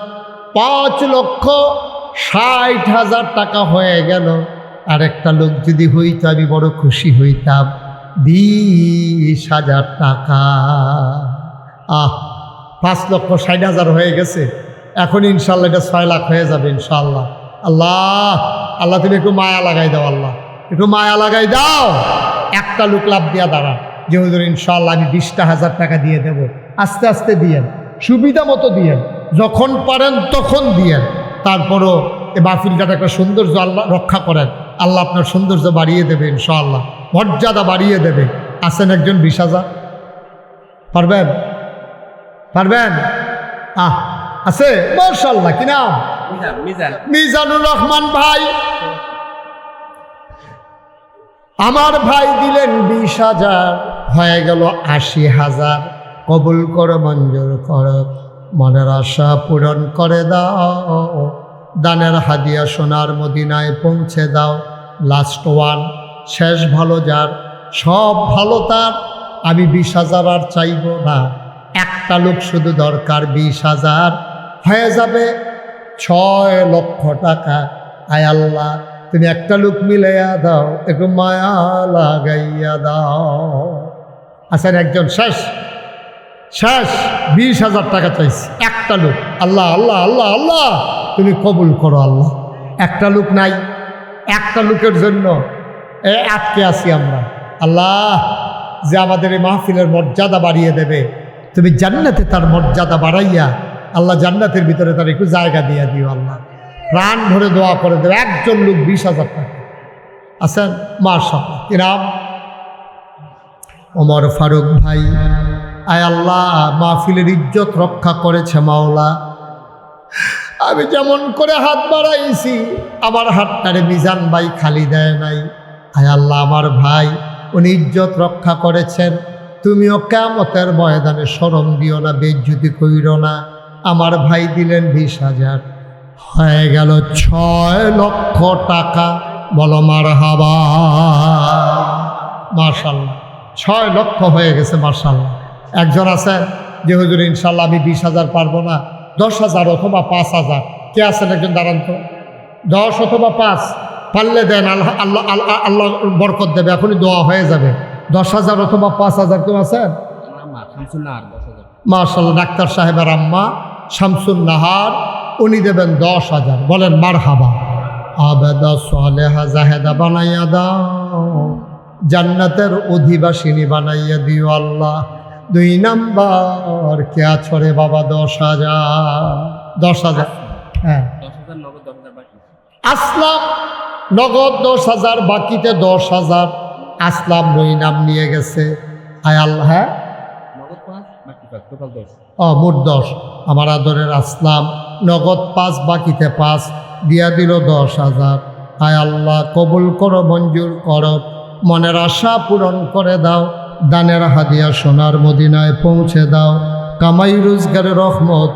5,60,000 টাকা হয়ে গেল। আর একটা লোক যদি হইতো আমি বড় খুশি হইতাম। 20,000 টাকা। 5,60,000 হয়ে গেছে। এখন ইনশাল্লাহ এটা 6 লাখ হয়ে যাবে ইনশাল্লাহ। আল্লাহ আল্লাহ, তুমি একটু মায়া লাগাই দাও, আল্লাহ একটু মায়া লাগাই দাও। একটা লোক লাভ দিয়া দাঁড়া যে হুজুর ইনশাল্লাহ আমি 20,000 টাকা দিয়ে দেব। আস্তে আস্তে দিয়েন, সুবিধা মতো দিয়েন, যখন পারেন তখন দিয়েন। তারপরও এই মাহফিলটার একটা সৌন্দর্য আল্লাহ রক্ষা করেন, আল্লাহ আপনার সৌন্দর্য বাড়িয়ে দেবে ইনশাআল্লাহ। মর্যাদা বাড়িয়ে দেবে। আছেন একজন 20,000? পারবেন? পারবেন? আছে মাশাআল্লাহ। কি নাম? মিজান। মিজানুর রহমান ভাই। আমার ভাই দিলেন 20,000, হয়ে গেল 80,000। কবুল করো, মঞ্জুর করো, মনের আশা পূরণ করে দাও, দানের হাদিয়া সোনার মদিনায় পৌঁছে দাও। লাস্ট ওয়ান, শেষ ভালো যার, সব ভালো তার। আমি 20,000 আর চাইব না, একটা লোক শুধু দরকার। 20,000 হয়ে যাবে 6 লক্ষ টাকা। আয় আল্লাহ, তুমি একটা লোক মিলাইয়া দাও, একটু মায়া লাগাইয়া দাও। আচ্ছা, একজন শেষ 20,000 টাকা চাইছি, একটা লোক। আল্লাহ আল্লাহ আল্লাহ আল্লাহ, তুমি কবুল করো আল্লাহ। একটা লোক নাই, একটা লোকের জন্য আটকে আছি আমরা। আল্লাহ, যে আমাদের এই মাহফিলের মর্যাদা বাড়িয়ে দেবে, তুমি জান্নাতে তার মর্যাদা বাড়াইয়া আল্লাহ জান্নাতের ভিতরে তার একটু জায়গা দিয়ে দিও আল্লাহ। প্রাণ ভরে দোয়া করে দেবে। একজন লোক 20,000 টাকা। আছেন? মাশাআল্লাহ। কি নাম? ওমর ফারুক ভাই। আয় আল্লাহ, মাহফিলের ইজ্জত রক্ষা করেছে মাওলা। আমি যেমন করে হাত বাড়াইছি, আমার হাতটারে মিজান ভাই খালি দেয় নাই। আয় আল্লাহ, আমার ভাই উনি ইজ্জত রক্ষা করেছেন। তুমিও কিয়ামতের ময়দানে শরম দিও না, বেইজ্জতি কইরো না। আমার ভাই দিলেন 20,000, হয়ে গেল 6 লক্ষ টাকা। বলো মারহাবা। মাশাআল্লাহ, 6 লক্ষ হয়ে গেছে। মাশাআল্লাহ। একজন আছেন যে হুজুর ইনশাল্লাহ আমি 20,000 পারবো না, 10,000 অথবা 5,000। কে আছেন? একজন দাঁড়ান তো। 10 অথবা 5 পারলে দেন, আল্লাহ আল্লাহ আল্লাহ আল্লাহ বরকত দেবে, এখনই দোয়া হয়ে যাবে। 10,000 অথবা 5,000 কেউ আছেন? মাশাআল্লাহ। ডাক্তার সাহেবের আম্মা শামসুন নাহার, উনি দেবেন 10,000। বলেন মারহাবা। আবেদা সালেহা জাহেদা বানাইয়া দাও, জান্নাতের অধিবাসিনী বানাইয়া দিও আল্লাহ। 2 নাম্বার কে আছরে বাবা? 10,000। হ্যাঁ, 10,000 নগদ, 10,000 বাকি। আসলাম নগদ 10,000, বাকিতে 10,000। আসলাম 2 নাম নিয়ে গেছে। আয় আল্লাহ। হ্যাঁ, নগদ 5, বাকি 5, টোটাল 10। মোট 10। আমার আদরের আসলাম নগদ 5, বাকিতে 5 দিয়া দিল 10,000। আয় আল্লাহ, কবুল করো, মঞ্জুর করো, মনের আশা পূরণ করে দাও, দানের হাদিয়া সোনার মদিনায় পৌঁছে দাও। কামাই রোজগারের রহমত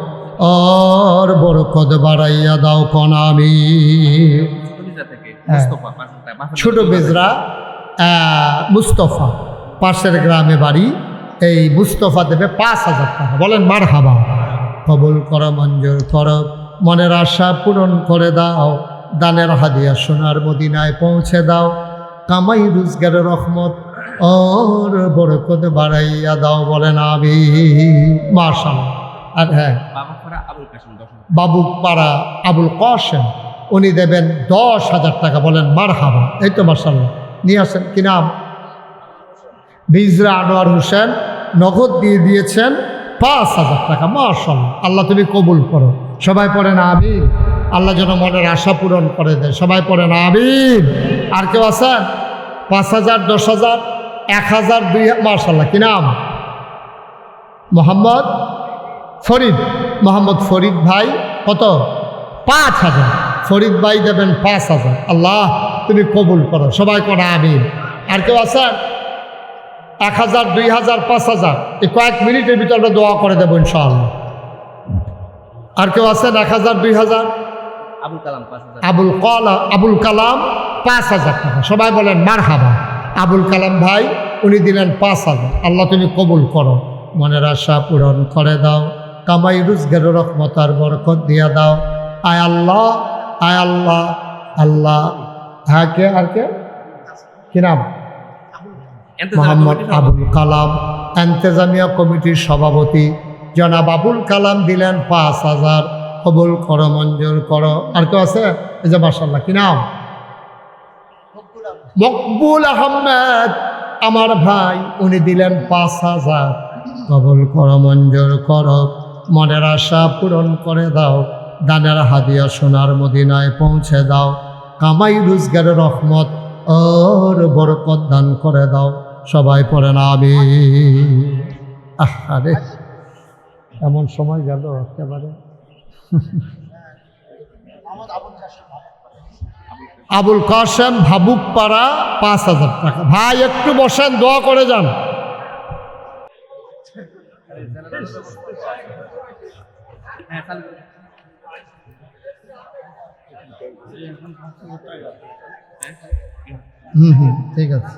আর বরকত বাড়াইয়া দাও। কোন আমি ছোট বেজরা মুস্তফা, পাশের গ্রামে বাড়ি। এই মুস্তফা দেবে 5,000 টাকা। বলেন মারহাবা। কবুল করো, মঞ্জুর করো, মনের আশা পূরণ করে দাও, দানের হাদিয়া সোনার মদিনায় পৌঁছে দাও। কামাই রোজগারের রহমত আর বরকত বাড়াইয়া দাও। বলেন আমি। মাশাআল্লাহ। আর হ্যাঁ, বাবু পাড়া আবুল কাসেম, উনি দেবেন 10,000 টাকা। বলেন মারহাবা। এই তো মাশাআল্লাহ। নিয়ে আসেন। কি নাম? বিজরা আনোয়ার হোসেন, নগদ দিয়ে দিয়েছেন 5,000 টাকা। মাশাআল্লাহ। আল্লাহ তুমি কবুল করো। সবাই পড়েন আমিন। আল্লাহ যেন মনের আশা পূরণ করে দেয়। সবাই পড়েন আমিন। আর কেউ আছেন? 5,000, 10,000, 1,000, 2,000। মাশাআল্লাহ। কি নাম? মোহাম্মদ ফরিদ। মোহাম্মদ ফরিদ ভাই কত? 5,000। ফরিদ ভাই দেবেন 5,000। আল্লাহ তুমি কবুল করো। সবাই পড়ে আমিন। আর কেউ আছেন? 1,000, 2,000, 5,000। এই কয়েক মিনিটের ভিতরে আমরা দোয়া করে দেবো ইনশাআল্লাহ। আর কেউ আছেন? 1,000, 2,000? আবুল কালাম 5,000 টাকা। সবাই বলেন মারহাবা। আবুল কালাম ভাই উনি দিলেন 5,000। আল্লাহ তুমি কবুল করো, মনের আশা পূরণ করে দাও, কামাই রোজগারের রহমত আর বরকত দিয়া দাও। আয় আল্লাহ, আয় আল্লাহ। আল্লাহ। হ্যাঁ, কে? আর কে? কি নাম? মোহাম্মদ আবুল কালাম, এন্তেজামিয়া কমিটির সভাপতি জনাব আবুল কালাম দিলেন 5,000। কবুল করো, মঞ্জুর করো। আর কেউ আছে? এই যে মাশাআল্লাহ। কি নাম? মকবুল আহমেদ, আমার ভাই, উনি দিলেন 5,000। কবুল করো, মঞ্জুর করো, মনের আশা পূরণ করে দাও, দানের হাদিয়া সোনার মদিনায় পৌঁছে দাও, কামাই রোজগারের রহমত ওর বরকত দান করে দাও। সবাই পড়েন আমিন। আরে এমন সময় গেল একেবারে। আবুল কাসেম ভাবুকপাড়া 5,000 টাকা। ভাই একটু বসেন, দোয়া করে যান। ঠিক আছে।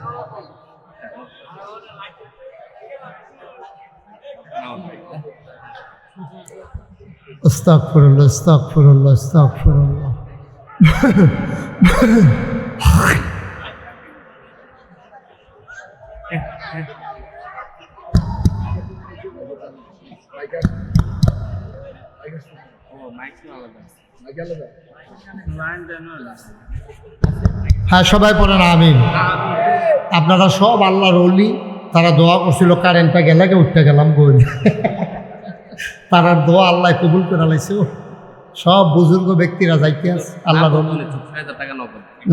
আস্তাগফিরুল্লাহ, আস্তাগফিরুল্লাহ, আস্তাগফিরুল্লাহ। হ্যাঁ, সবাই পড়েন আমিন। আপনারা সব আল্লাহর ওলি, তারা দোয়া করছিল কারেন্টটা গেলে উঠতে গেলাম বই। তারার দোয়া আল্লাহ কবুল করে লাইছে। সব বুজুর্গ ব্যক্তিরা যাইতে আছে আল্লাহর ওলি।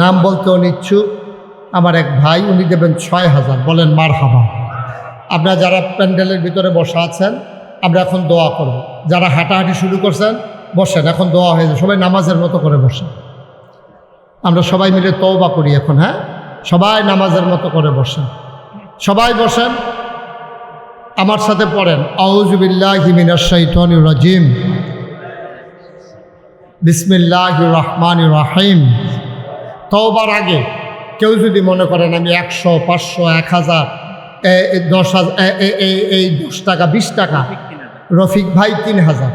নাম বলতে অনিচ্ছুক আমার এক ভাই, উনি দেবেন 6,000। বলেন মারহাবা। আপনারা যারা প্যান্ডেলের ভিতরে বসা আছেন, আমরা এখন দোয়া করব। যারা হাঁটাহাঁটি শুরু করছেন বসেন, এখন দোয়া হয়ে যায়। সবাই নামাজের মতো করে বসেন। আমরা সবাই মিলে তওবা করি এখন। হ্যাঁ, সবাই নামাজের মতো করে বসেন। সবাই বসেন, আমার সাথে পড়েন আউযু বিল্লাহি মিনাশ শাইতানির রাজিম, বিসমিল্লাহির রহমানির রহিম। তওবার আগে কেউ যদি মনে করেন আমি 100, 500, 1000, 10,000, এই 10 টাকা 20 টাকা, রফিক ভাই 3,000,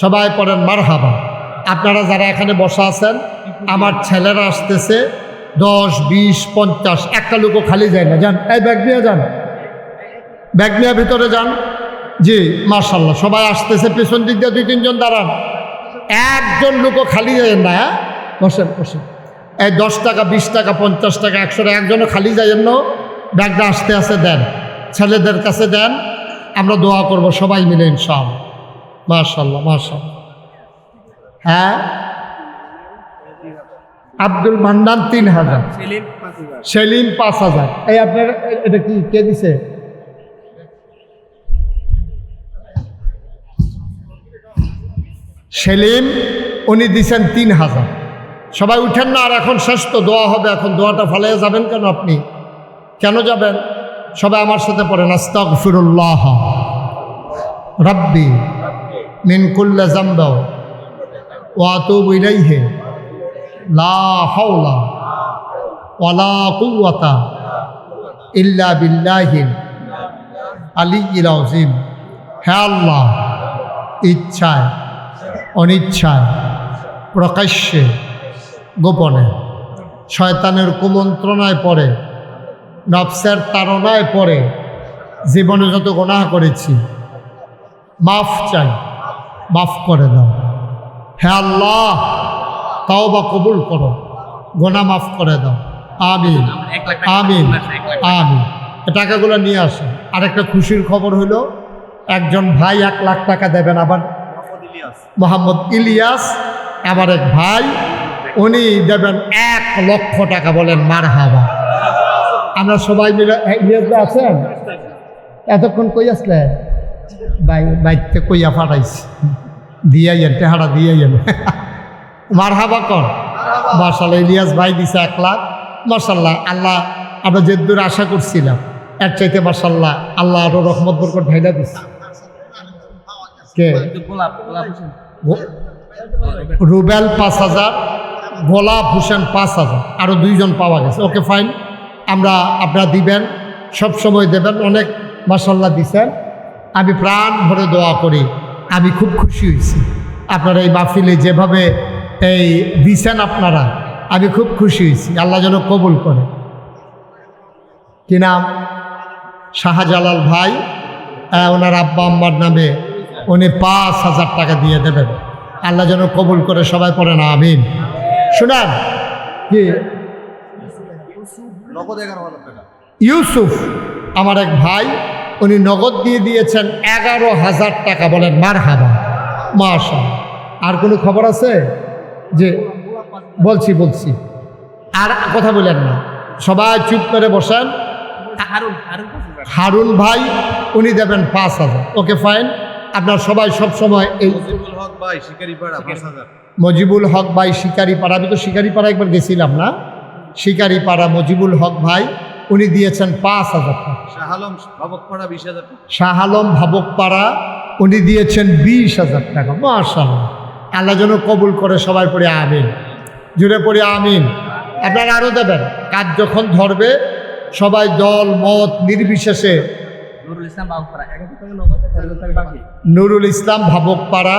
সবাই পড়েন মারহাবা। আপনারা যারা এখানে বসা আছেন, আমার ছেলেরা আসতেছে 10, 20, 50, একটা লোকও খালি যায় না। যান, এই ব্যাগ নিয়ে যান, ব্যাগ নিয়ে ভিতরে যান। জি মাশাআল্লাহ, সবাই আসতেছে। পেছন দিক দিয়ে 2-3 জন দাঁড়ান, একজন লোকও খালি যায় না। হ্যাঁ, বসেন বসেন। এই 10 টাকা 20 টাকা 50 টাকা 100 টাকা একজনও খালি যায় না। ব্যাগটা আসতে আসতে দেন, ছেলেদের কাছে দেন। আমরা দোয়া করব সবাই মিলে ইনশাআল্লাহ। মাশাআল্লাহ মাশাআল্লাহ। হ্যাঁ, আব্দুল মান্নান 3,000, সেলিম 5,000। এই আপনার এটা কি কে দিছে? সেলিম, উনি দিছেন 3,000। সবাই উঠেন না, আর এখন শেষ তো, দোয়া হবে এখন। দোয়াটা ফালাইয়া যাবেন কেন? আপনি কেন যাবেন? সবাই আমার সাথে পড়েন আস্তাগফিরুল্লাহ রাব্বি মিন কুল্লি যামব ওয়া আতুবু ইলাইহি লা হাওলা ওয়ালা কুওয়াতা ইল্লা বিল্লাহিল আলিয়্যিল আযীম। হে আল্লাহ, ইচ্ছায় অনিচ্ছায়, প্রকাশ্যে গোপনে, শয়তানের কুমন্ত্রণায় পড়ে, নফসের তাড়নায় পড়ে জীবনে যত গুনাহ করেছি, মাফ চাই, মাফ করে দাও। হে আল্লাহ, তাওবা কবুল করো, গুনাহ মাফ করে দাও। আমিন আমিন আমিন। টাকাগুলো নিয়ে আসেন। আরেকটা খুশির খবর হলো, একজন ভাই 1 লাখ টাকা দেবেন। আবার মোহাম্মদ ইলিয়াস আমার এক ভাই, উনি দেবেন 1 লক্ষ টাকা। বলেন মারহাবা। আমরা সবাই মিলে। ইলিয়াস ভাই আছেন? এতক্ষণ কই আসলেন? বাইতে কইয়া ফাটাইছি, দিয়াইয়েন, টেহারা দিয়াইয়েন। মারহাবা কর। মাশাআল্লাহ, ইলিয়াস ভাই দিছে 1 লাখ। মাশাআল্লাহ, আল্লাহ আমরা যে দূর আশা করছিলাম এর চাইতে মাশাআল্লাহ আল্লাহ আরো রহমত বরকত ঢাইলা দিচ্ছে। কে? রুবেল 5,000, গোলাপ হোসেন 5,000, আরো 2 জন পাওয়া গেছে। ওকে ফাইন, আমরা আপনারা দিবেন, সব সময় দেবেন। অনেক মাশাআল্লাহ দিছেন। আমি প্রাণ ভরে দোয়া করি, আমি খুব খুশি হয়েছি আপনারা এই মাহফিলে যেভাবে এই দিছেন আপনারা, আমি খুব খুশি হয়েছি। আল্লাহ যেন কবুল করে। কি নাম? শাহজালাল ভাই, ওনার আব্বা আম্মার নামে উনি 5,000 টাকা দিয়ে দেবেন। আল্লাহ যেন কবুল করে। সবাই পড়েন আমিন। শুনান কি? ইউসুফ আমার এক ভাই, উনি নগদ দিয়ে দিয়েছেন 11,000 টাকা। বলেন মারহাবা। মাশাআল্লাহ। আর কোনো খবর আছে? যে বলছি আর কথা বলেন না, সবাই চুপ করে বসেন। হারুন হারুন 5000 হারুন ভাই উনি দেবেন 5000। Okay fine. আপনার সবাই সবসময় এই মজিবুল হক ভাই শিকারিপাড়া 5000। মজিবুল হক ভাই শিকারিপাড়া, আমি তো শিকারিপাড়া একবার গেছিলাম না, শিকারিপাড়া মজিবুল হক ভাই উনি দিয়েছেন 5000 টাকা। শাহ আলম ভাবকপাড়া 20000 টাকা। শাহ আলম ভাবকপাড়া উনি দিয়েছেন 20,000 টাকা। মাশাআল্লাহ, আল্লাহ যেন কবুল করে, সবাই পড়ে আমিন, জুড়ে পড়ে আমিন। আপনারা আরও দেবেন, কাজ যখন ধরবে সবাই দল মত নির্বিশেষে। নুরুল ইসলাম বাবুপাড়া 1000 টাকা নগদ, 1000 টাকা বাকি। নুরুল ইসলাম ভাবকপাড়া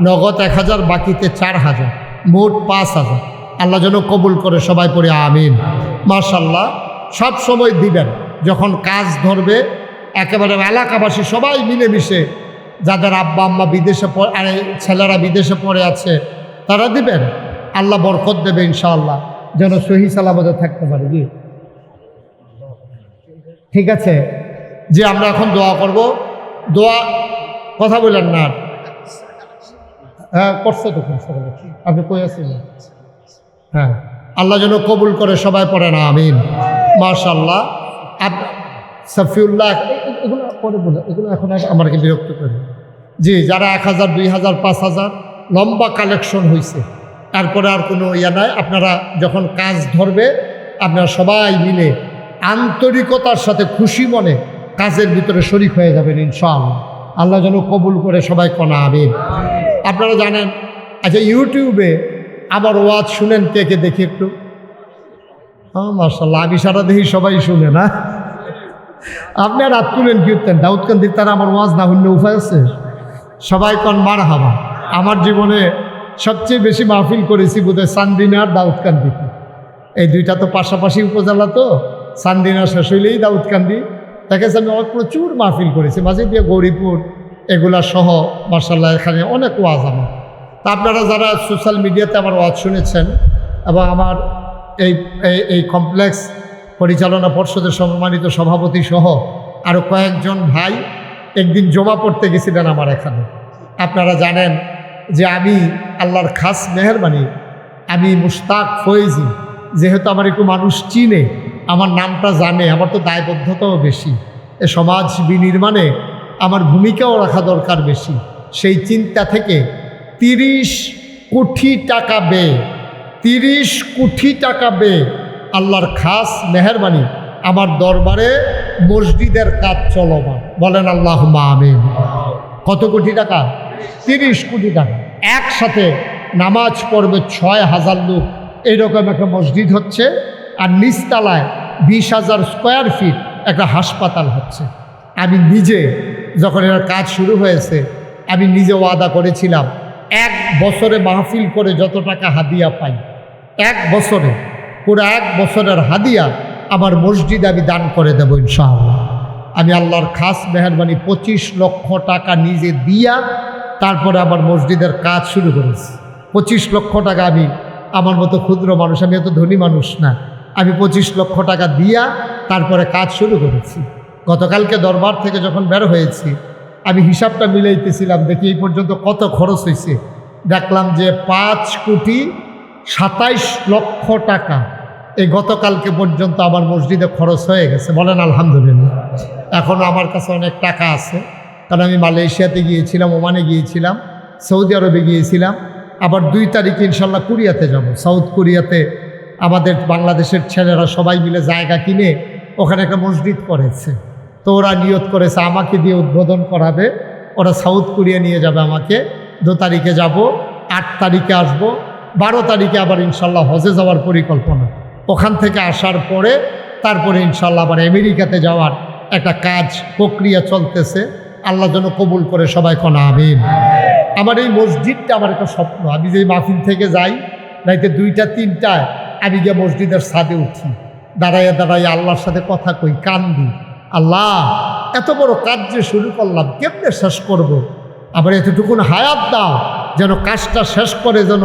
নগদ 1000, বাকিতে 4000, মোট 5000। আল্লাহ যেন কবুল করে, সবাই পড়ে আমিন। মাশাআল্লাহ, সব সময় দিবেন যখন কাজ ধরবে, একেবারে এলাকাবাসী সবাই মিলেমিশে, যাদের আব্বা আম্মা বিদেশে আর ছেলেরা বিদেশে পড়ে আছে তারা দিবেন। আল্লাহ বরকত দেবে ইনশাআল্লাহ, যেন সহি সালামতে থাকতে পারে। জি ঠিক আছে, যে আমরা এখন দোয়া করব। দোয়া কথা বলেন না। হ্যাঁ করছে তো, আপনি কই আছেন? হ্যাঁ, আল্লাহ যেন কবুল করে, সবাই পড়ে না আমিন। মাশাআল্লাহ। সফিউল্লাহ এগুলো পরে বলে, এগুলো এখন আমাকে বিরক্ত করে। জি, যারা 1000, 2000, 5000 লম্বা কালেকশন হয়েছে, তারপরে আর কোনো ইয়া নাই। আপনারা যখন কাজ ধরবে আপনারা সবাই মিলে আন্তরিকতার সাথে খুশি মনে কাজের ভিতরে শরিক হয়ে যাবেন ইনশাআল্লাহ। আল্লাহ যেন কবুল করে, সবাই কনা আমিন। আপনারা জানেন, আচ্ছা ইউটিউবে আমার ওয়াজ শুনেন কে কে দেখি একটু? হ্যাঁ মাশাআল্লাহ, আমি সারা দেখি সবাই শুনে না। আপনি আর হাত তুলেন কি উঠতেন? দাউদকান্দির তারা আমার ওয়াজ না হইলে উপায় আছে? সবাই কন মার হাবা। আমার জীবনে সবচেয়ে বেশি মাহফিল করেছি বোধহয় চান্দিনা আর দাউদকান্দিতে। এই দুইটা তো পাশাপাশি উপজেলা, তো চান্দিনা শেষ হইলেই দাউদকান্দি। দেখেছি আমি প্রচুর মাহফিল করেছি, মাঝে দিয়ে গৌরীপুর এগুলা সহ। মাশাআল্লাহ, এখানে অনেক ওয়াজ আমার। তা আপনারা যারা সোশ্যাল মিডিয়াতে আমার ওয়াজ শুনেছেন এবং আমার এই কমপ্লেক্স পরিচালনা পর্ষদের সম্মানিত সভাপতি সহ আরও কয়েকজন ভাই একদিন জমা পড়তে গেছিলেন আমার এখানে। আপনারা জানেন যে আমি আল্লাহর খাস মেহেরবানি, আমি মুশতাক ফয়েজি, যেহেতু আমার একটু মানুষ চিনে, আমার নামটা জানে, আমার তো দায়বদ্ধতাও বেশি, এ সমাজ বিনির্মাণে আমার ভূমিকাও রাখা দরকার বেশি। সেই চিন্তা থেকে 30 কোটি টাকা ব্যয়, 30 কোটি টাকা ব্যয় আল্লাহর খাস মেহেরবানি আমার দরবারে মসজিদের কাজ চলমান। বলেন আল্লাহুম্মা আমিন। কত কোটি টাকা? 30 কোটি টাকা। একসাথে নামাজ পড়বে 6000 লোক, এইরকম একটা মসজিদ হচ্ছে। আর নিচতলায় 20,000 স্কোয়ার ফিট একটা হাসপাতাল হচ্ছে। আমি নিজে যখন এর কাজ শুরু হয়েছে, আমি নিজে ওয়াদা করেছিলাম 1 বছরে মাহফিল করে যত টাকা হাদিয়া পাই, 1 বছরে পুরো 1 বছরের হাদিয়া আমার মসজিদে আমি দান করে দেবো ইনশাআল্লাহ। আমি আল্লাহর খাস মেহেরবানি 25 লক্ষ টাকা নিজে দিয়া তারপরে আমার মসজিদের কাজ শুরু করেছি। 25 লক্ষ টাকা আমি, আমার মতো ক্ষুদ্র মানুষ, আমি এত ধনী মানুষ না, আমি 25 লক্ষ টাকা দিয়া তারপরে কাজ শুরু করেছি। গতকালকে দরবার থেকে যখন বের হয়েছি, আমি হিসাবটা মিলাইতেছিলাম, দেখি এই পর্যন্ত কত খরচ হয়েছে। দেখলাম যে 5,27,00,000 টাকা এই গতকালকে পর্যন্ত আমার মসজিদে খরচ হয়ে গেছে। বলেন আলহামদুলিল্লাহ। এখনও আমার কাছে অনেক টাকা আছে, কারণ আমি মালয়েশিয়াতে গিয়েছিলাম, ওমানে গিয়েছিলাম, সৌদি আরবে গিয়েছিলাম, আবার 2 তারিখে ইনশাল্লাহ কোরিয়াতে যাব। সাউথ কোরিয়াতে আমাদের বাংলাদেশের ছেলেরা সবাই মিলে জায়গা কিনে ওখানে একটা মসজিদ করেছে। তো ওরা নিয়ত করেছে আমাকে দিয়ে উদ্বোধন করাবে, ওরা সাউথ কোরিয়া নিয়ে যাবে আমাকে। 2 তারিখে যাব, 8 তারিখে আসব, 12 তারিখে আবার ইনশাল্লাহ হজে যাওয়ার পরিকল্পনা। ওখান থেকে আসার পরে তারপরে ইনশাল্লাহ আবার আমেরিকাতে যাওয়ার একটা কাজ প্রক্রিয়া চলতেছে। আল্লাহ যেন কবুল করে, সবাই কনা আমিন। আমার এই মসজিদটা আমার একটা স্বপ্ন। আমি যে মাহফিল থেকে যাই রাইতে 2টা 3টায় আমি গিয়ে মসজিদের ছাদে উঠি, দাঁড়াইয়া দাঁড়াইয়া আল্লাহর সাথে কথা কই, কান্দি, আল্লাহ এত বড় কাজ যে শুরু করলাম, কেমনে শেষ করব? আবার এতটুকুন হায়াত দাও যেন কাজটা শেষ করে যেন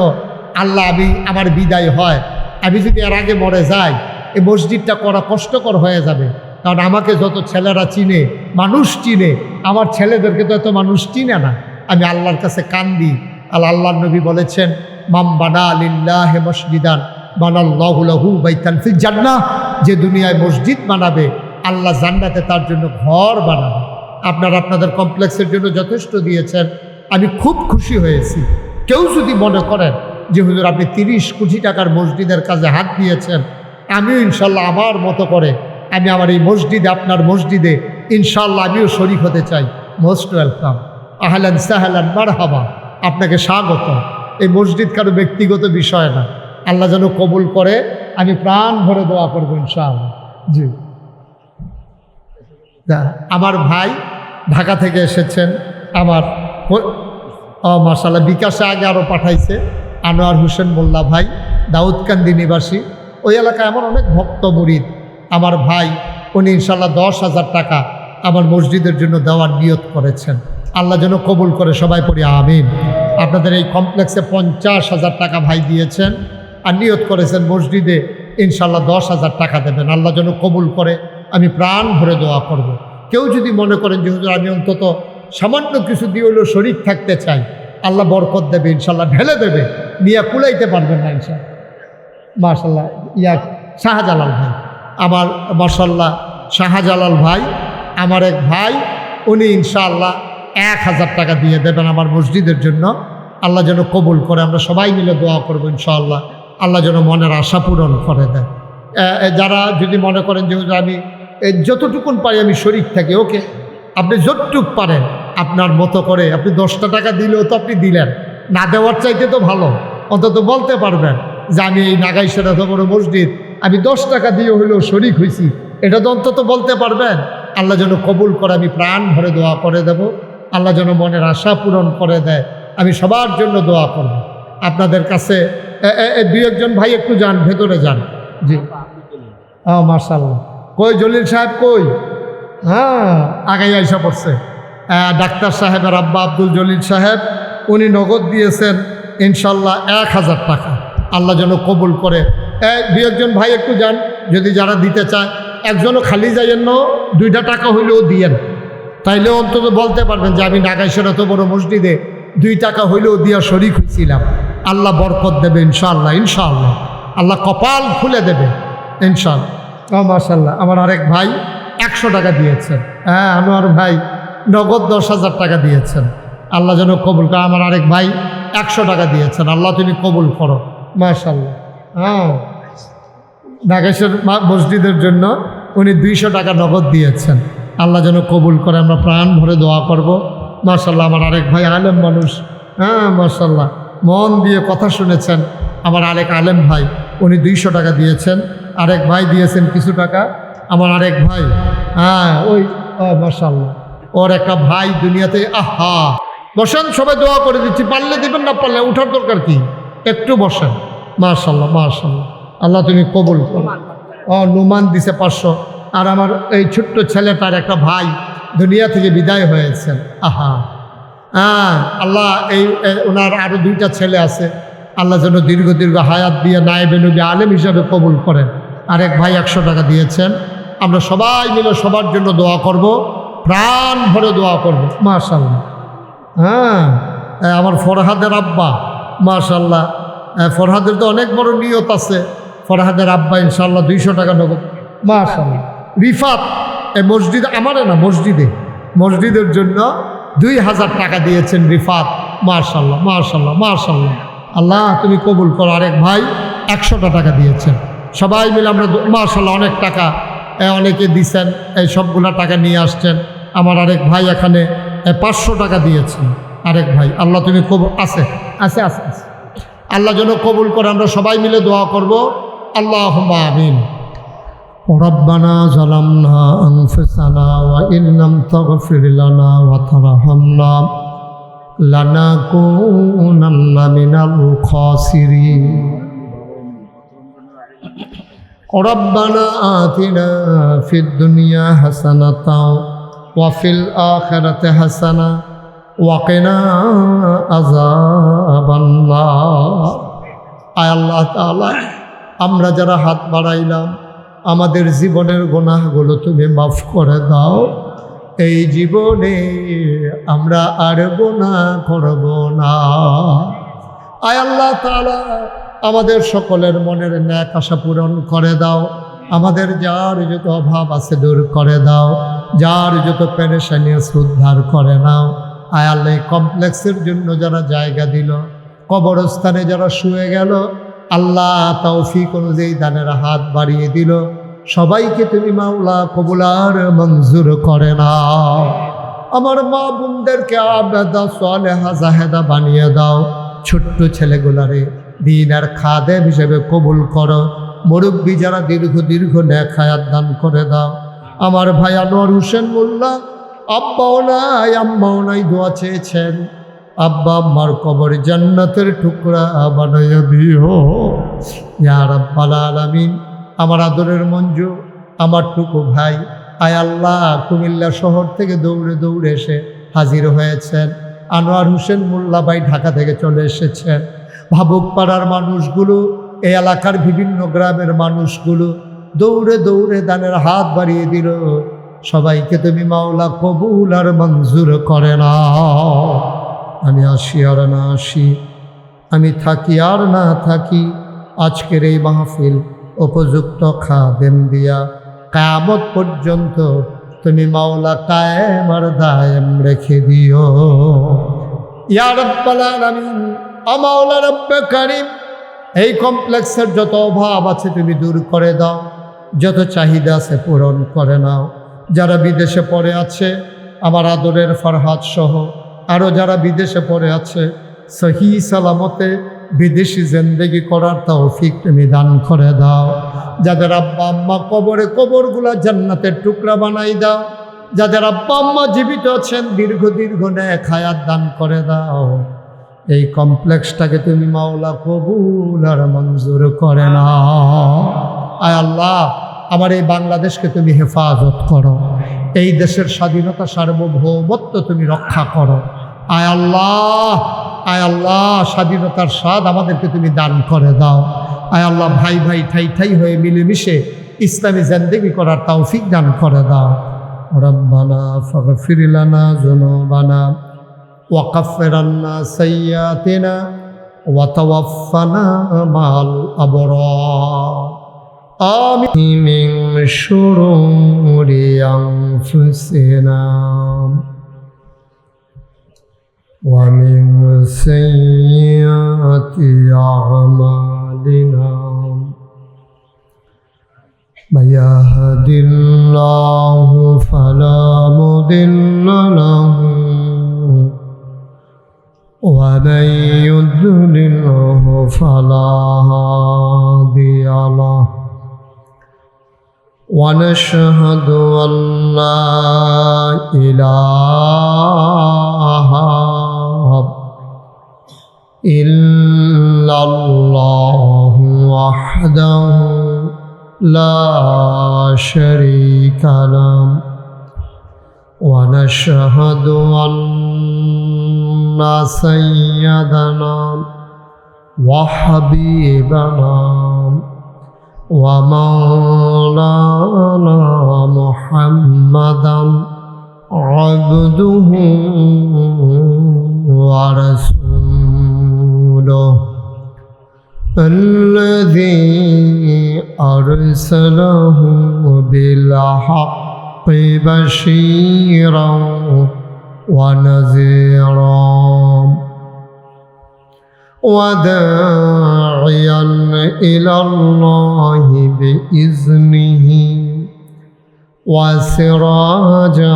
আল্লাহ আমার বিদায় হয়। আমি যদি এর আগে মরে যাই, এই মসজিদটা করা কষ্টকর হয়ে যাবে। কারণ আমাকে যত ছেলেরা চিনে, মানুষ চিনে, আমার ছেলেদেরকে তো এত মানুষ চিনে না। আমি আল্লাহর কাছে কান্দি। আল্লাহর নবী বলেছেন, মাম বানা লিল্লাহি মসজিদান বানাল্লাহু লাহু বাইতান ফিল জান্নাহ, যে দুনিয়ায় মসজিদ বানাবে আল্লাহ জান্নাতে তার জন্য ঘর বানাবে। আপনারা আপনাদের কমপ্লেক্সের জন্য যথেষ্ট দিয়েছেন, আমি খুব খুশি হয়েছি। কেউ যদি মনে করেন যে হুজুর আপনি 30 কোটি টাকার মসজিদের কাজে হাত দিয়েছেন, আমিও ইনশাল্লাহ আমার মতো করে আমি আমার এই মসজিদে, আপনার মসজিদে ইনশাল্লাহ আমিও শরীক হতে চাই। মোস্ট ওয়েলকাম, আহলান সাহলান মারহাবা, আপনাকে স্বাগত। এই মসজিদ কারো ব্যক্তিগত বিষয় না, আল্লাহ যেন কবুল করে, আমি প্রাণ ভরে দোয়া করবো ইনশাআল্লাহ। জি, আমার ভাই ঢাকা থেকে এসেছেন, আমার মাশাআল্লাহ বিকাশে আগে আরও পাঠাইছে, আনোয়ার হোসেন মোল্লা ভাই, দাউদকান্দি নিবাসী। ওই এলাকায় আমার অনেক ভক্ত মুরিদ। আমার ভাই উনি ইনশাল্লাহ 10,000 টাকা আমার মসজিদের জন্য দেওয়ার নিয়ত করেছেন, আল্লাহ যেন কবুল করে, সবাই পড়ি আমিন। আপনাদের এই কমপ্লেক্সে 50,000 টাকা ভাই দিয়েছেন আর নিয়ত করেছেন মসজিদে ইনশাল্লাহ 10,000 টাকা দেবেন, আল্লাহ যেন কবুল করে, আমি প্রাণ ভরে দোয়া করব। কেউ যদি মনে করেন যে হুজুর আমি অন্তত সামান্য কিছু দিয়ে হলেও শরীক থাকতে চাই, আল্লাহ বরকত দেবে ইনশাল্লাহ, ঢেলে দেবে, নিয়ে কুলাইতে পারবেন না ইনশাল্লাহ। মাশাল্লাহ, শাহজালাল ভাই আমার, মাশাল্লাহ শাহজালাল ভাই আমার এক ভাই, উনি ইনশাআল্লাহ 1,000 টাকা দিয়ে দেবেন আমার মসজিদের জন্য, আল্লাহ যেন কবুল করে। আমরা সবাই মিলে দোয়া করবো ইনশাআল্লাহ, আল্লাহ যেন মনের আশা পূরণ করে দেয়। যারা যদি মনে করেন যে আমি যতটুকুন পারি আমি শরীক থাকি, ওকে, আপনি যতটুক পারেন আপনার মতো করে, আপনি 10টা টাকা দিলেও তো আপনি দিলেন, না দেওয়ার চাইতে তো ভালো, অন্তত বলতে পারবেন যে আমি এই নাগাইশের এত বড় মসজিদ আমি 10 টাকা দিয়ে হইলেও শরীক হয়েছি, এটা তো অন্তত বলতে পারবেন। আল্লাহ যেন কবুল করে, আমি প্রাণ ভরে দোয়া করে দেব, আল্লাহ যেন মনের আশা পূরণ করে দেয়, আমি সবার জন্য দোয়া করব। আপনাদের কাছে 2-1 ভাই একটু যান, ভেতরে যান। জি, মাশাআল্লাহ, কই জলিল সাহেব কই? হ্যাঁ, আগাই আইসা পড়ছে। ডাক্তার সাহেবের আব্বা আব্দুল জলিল সাহেব, উনি নগদ দিয়েছেন ইনশাল্লাহ 1,000 টাকা, আল্লাহ যেন কবুল করে। 2-1 ভাই একটু যান, যদি যারা দিতে চায়, একজনও খালি যাইয়েন না, 2টা টাকা হইলেও দিয়েন, তাইলে অন্তত বলতে পারবেন যে আমি নাগাইশের এত বড় মসজিদে 2 টাকা হইলেও দিয়া শরীক হয়েছিলাম। আল্লাহ বরকত দেবে ইনশাআল্লাহ, ইনশাআল্লাহ আল্লাহ কপাল খুলে দেবে ইনশাআল্লাহ। মাশাআল্লাহ, আমার আরেক ভাই 100 টাকা দিয়েছেন। হ্যাঁ, আনোয়ার ভাই নগদ 10,000 টাকা দিয়েছেন, আল্লাহ যেন কবুল করে। আমার আরেক ভাই 100 টাকা দিয়েছেন, আল্লাহ তুমি কবুল করো। মাশাআল্লাহ, হ্যাঁ, নাগেশের মসজিদের জন্য উনি 200 টাকা নগদ দিয়েছেন, আল্লাহ যেন কবুল করে, আমরা প্রাণ ভরে দোয়া করব। মাশাআল্লাহ, আমার আরেক ভাই আলেম মানুষ, হ্যাঁ মাশাআল্লাহ, মন দিয়ে কথা শুনেছেন। আমার আরেক আলেম ভাই, উনি 200 টাকা দিয়েছেন। আরেক ভাই দিয়েছেন কিছু টাকা, আমার আরেক ভাই, হ্যাঁ ওই মাশাআল্লাহ, ওর একটা ভাই দুনিয়াতে। আহা, বসেন, সবাই দোয়া করে দিচ্ছি, পারলে দিবেন, না পারলে উঠার দরকার কি, একটু বসেন। মাশাআল্লাহ, মাশাআল্লাহ, আল্লাহ তুমি কবুল করো। নুমান দিছে 500। আর আমার এই ছোট্ট ছেলেটার একটা ভাই দুনিয়া থেকে বিদায় হয়েছেন। আহা, হ্যাঁ, আল্লাহ এই ওনার আরও 2টা ছেলে আছে, আল্লাহ যেন দীর্ঘ হায়াত দিয়ে নায়েবে নবী আলেম হিসাবে কবুল করেন। আরেক ভাই 100 টাকা দিয়েছেন, আমরা সবাই মিলে সবার জন্য দোয়া করব, প্রাণ ভরে দোয়া করব। মাশাআল্লাহ, হ্যাঁ, আমার ফরহাদের আব্বা, মাশাআল্লাহ, ফরহাদের তো অনেক বড় নিয়ত আছে, ফরহাদের আব্বা ইনশাআল্লাহ 200 টাকা নগদ। মাশাআল্লাহ, রিফাত এই মসজিদ আমারে না, মসজিদের জন্য 2,000 টাকা দিয়েছেন রিফাত। মাশাআল্লাহ, মাশাআল্লাহ, মাশাআল্লাহ, আল্লাহ তুমি কবুল করো। আরেক ভাই 100 টাকা দিয়েছেন, সবাই মিলে আমরা মাশাআল্লাহ অনেক টাকা অনেকে দিচ্ছেন, এই সবগুলা টাকা নিয়ে আসছেন। আমার আরেক ভাই এখানে 500 টাকা দিয়েছেন। আরেক ভাই, আল্লাহ তুমি কবুল, আছে আছে আছে আছে, আল্লাহ যেন কবুল করে, আমরা সবাই মিলে দোয়া করব। আল্লাহুম্মা আমিন। রব্বানা যালামনা আনফুসানা ওয়া ইন লাম তাগফির লানা ওয়া তারহামনা লানাকুনান্না মিনাল খাসিরিন। রব্বানা আতিনা ফিদ দুনিয়া হাসানাতাও ওয়া ফিল আখিরাতি হাসানা ওয়া কিনা আযাবান নার। আয় আল্লাহ তাআলা, আমরা যারা হাত বাড়াইলাম, আমাদের জীবনের গুনাহগুলো তুমি মাফ করে দাও। এই জীবনে আমরা আর গুনাহ করব না। আয় আল্লাহ তাআলা আমাদের সকলের মনের ন্যাক আশা পূরণ করে দাও, আমাদের যার যত অভাব আছে দূর করে দাও, যার যত পেরেশানি আছে উদ্ধার করে নাও। আয় আল্লাহ এই কমপ্লেক্সের জন্য যারা জায়গা দিল, কবরস্থানে যারা শুয়ে গেল, আল্লাহ তৌফিক অনুযায়ী দানের হাত বাড়িয়ে দিল, সবাইকে তুমি মাওলা কবুলার মঞ্জুর করে নাও। আমার মা বোনদেরকে আবেদা সালেহা জাহেদা বানিয়ে দাও, ছোট্ট ছেলেগুলারে দিন আর খাদেম হিসেবে কবুল করো, মুরব্বী যারা দীর্ঘ নেক হায়াত দান করে দাও। আমার ভাই আনোয়ার হোসেন মোল্লা আব্বাও নাই আম্মাও নাই দোয়া চেয়েছেন, আব্বা আম্মার কবর জান্নাতের টুকরা বানাইয়া দিও ইয়া রাব্বাল আলামিন। আমার আদরের মঞ্জু, আমার টুকু ভাই, আয় আল্লাহ কুমিল্লা শহর থেকে দৌড়ে দৌড়ে এসে হাজির হয়েছেন। আনোয়ার হোসেন মোল্লা ভাই ঢাকা থেকে চলে এসেছেন। ভাবুক পাড়ার মানুষগুলো, এই এলাকার বিভিন্ন গ্রামের মানুষগুলো দৌড়ে দৌড়ে দানের হাত বাড়িয়ে দিল। সবাইকে তুমি মাওলা কবুল আর মঞ্জুর করে নাও। আমি আসি আর না আসি, আমি থাকি আর না থাকি, আজকের এই মাহফিল উপযুক্ত খাদেম দিয়া কিয়ামত পর্যন্ত তুমি মাওলা কায়েম আর দায়েম রেখে দিও ইয়া রাব্বাল আলামিন। মাওলা রব্বে কারীম, এই কমপ্লেক্সের যত অভাব আছে তুমি দূর করে দাও, যত চাহিদা আছে পূরণ করে নাও। যারা বিদেশে পড়ে আছে, আমার আদরের ফরহাদ সহ আরও যারা বিদেশে পড়ে আছে, সহি সালামতে বিদেশি জিন্দেগি করার তৌফিক তুমি দান করে দাও। যাদের আব্বা আম্মা কবরে, কবরগুলা জান্নাতের টুকরা বানাই দাও। যাদের আব্বা আম্মা জীবিত আছেন, দীর্ঘ নেক হায়াত দান করে দাও। এই কমপ্লেক্সটাকে তুমি মাওলা কবুল আর মঞ্জুর করে নাও। আয় আল্লাহ, আমার এই বাংলাদেশকে তুমি হেফাজত করো, এই দেশের স্বাধীনতা সার্বভৌমত্ব তুমি রক্ষা করো। আয় আল্লাহ, আয় আল্লাহ, স্বাধীনতার স্বাদ আমাদেরকে তুমি দান করে দাও। আয় আল্লাহ, ভাই ভাই ঠাই ঠাই হয়ে মিলেমিশে ইসলামী জিন্দেগি করার তৌফিক দান করে দাও। রব্বানা ফাগফির লানা যুনুবানা ওয়া কাফির আন্না সাইয়্যাতিনা ওয়া তাওয়াফানা মাল আবরার। আমিন। মিন শুরুরি আনফুসিনা ওয়া মিন সাইয়্যাতি আ'মালিনা। من يهد الله فلا مضل له ومن يضلله فلا هادي له ونشهد أن لا إله إلا الله وحده لا شريك له ونشهد أن سيدنا وحبيبنا ومولانا محمدا عبده ورسوله الذي أرسله بالحق بشيرا ونذيرا وداعيا إلى الله بإذنه وسراجا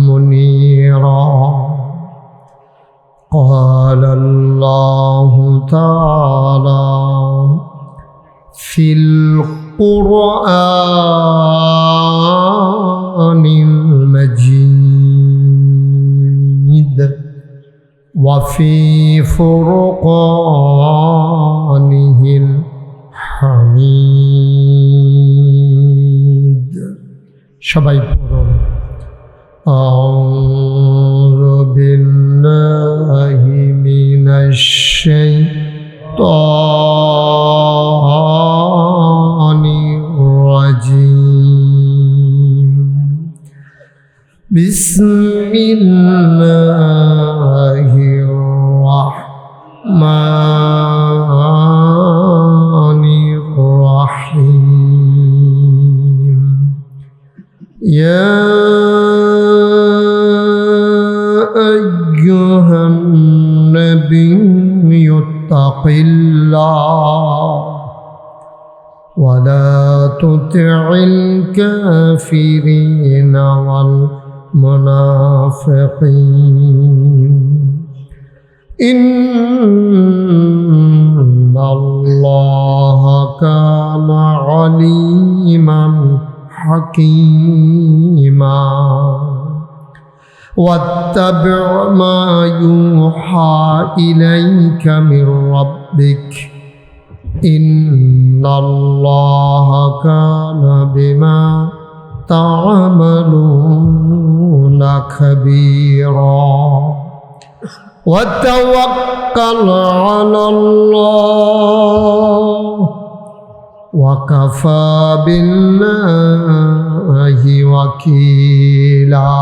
منيرا. قال الله تعالى في القرآن المجيد وفي فرقانه الحميد. সবাই পড়ুন أعوذ بالله من الشيطان الرجيم. بسم الله الرحمن اتق الله ولا تطع الكافرين والمنافقين إن الله كان عليما حكيما واتبع ما يوحى إليك من ربك إن الله كان بما تعملون خبيرا وتوكل على الله وكفى بالله وكيلا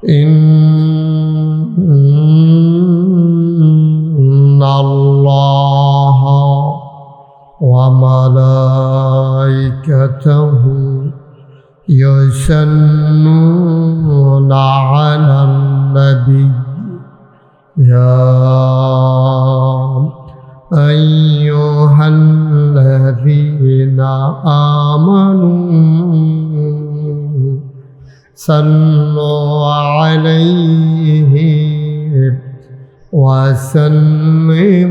إن الله وملائكته يصلون على النبي يا أيها الذين آمنوا صلوا عليه وسلموا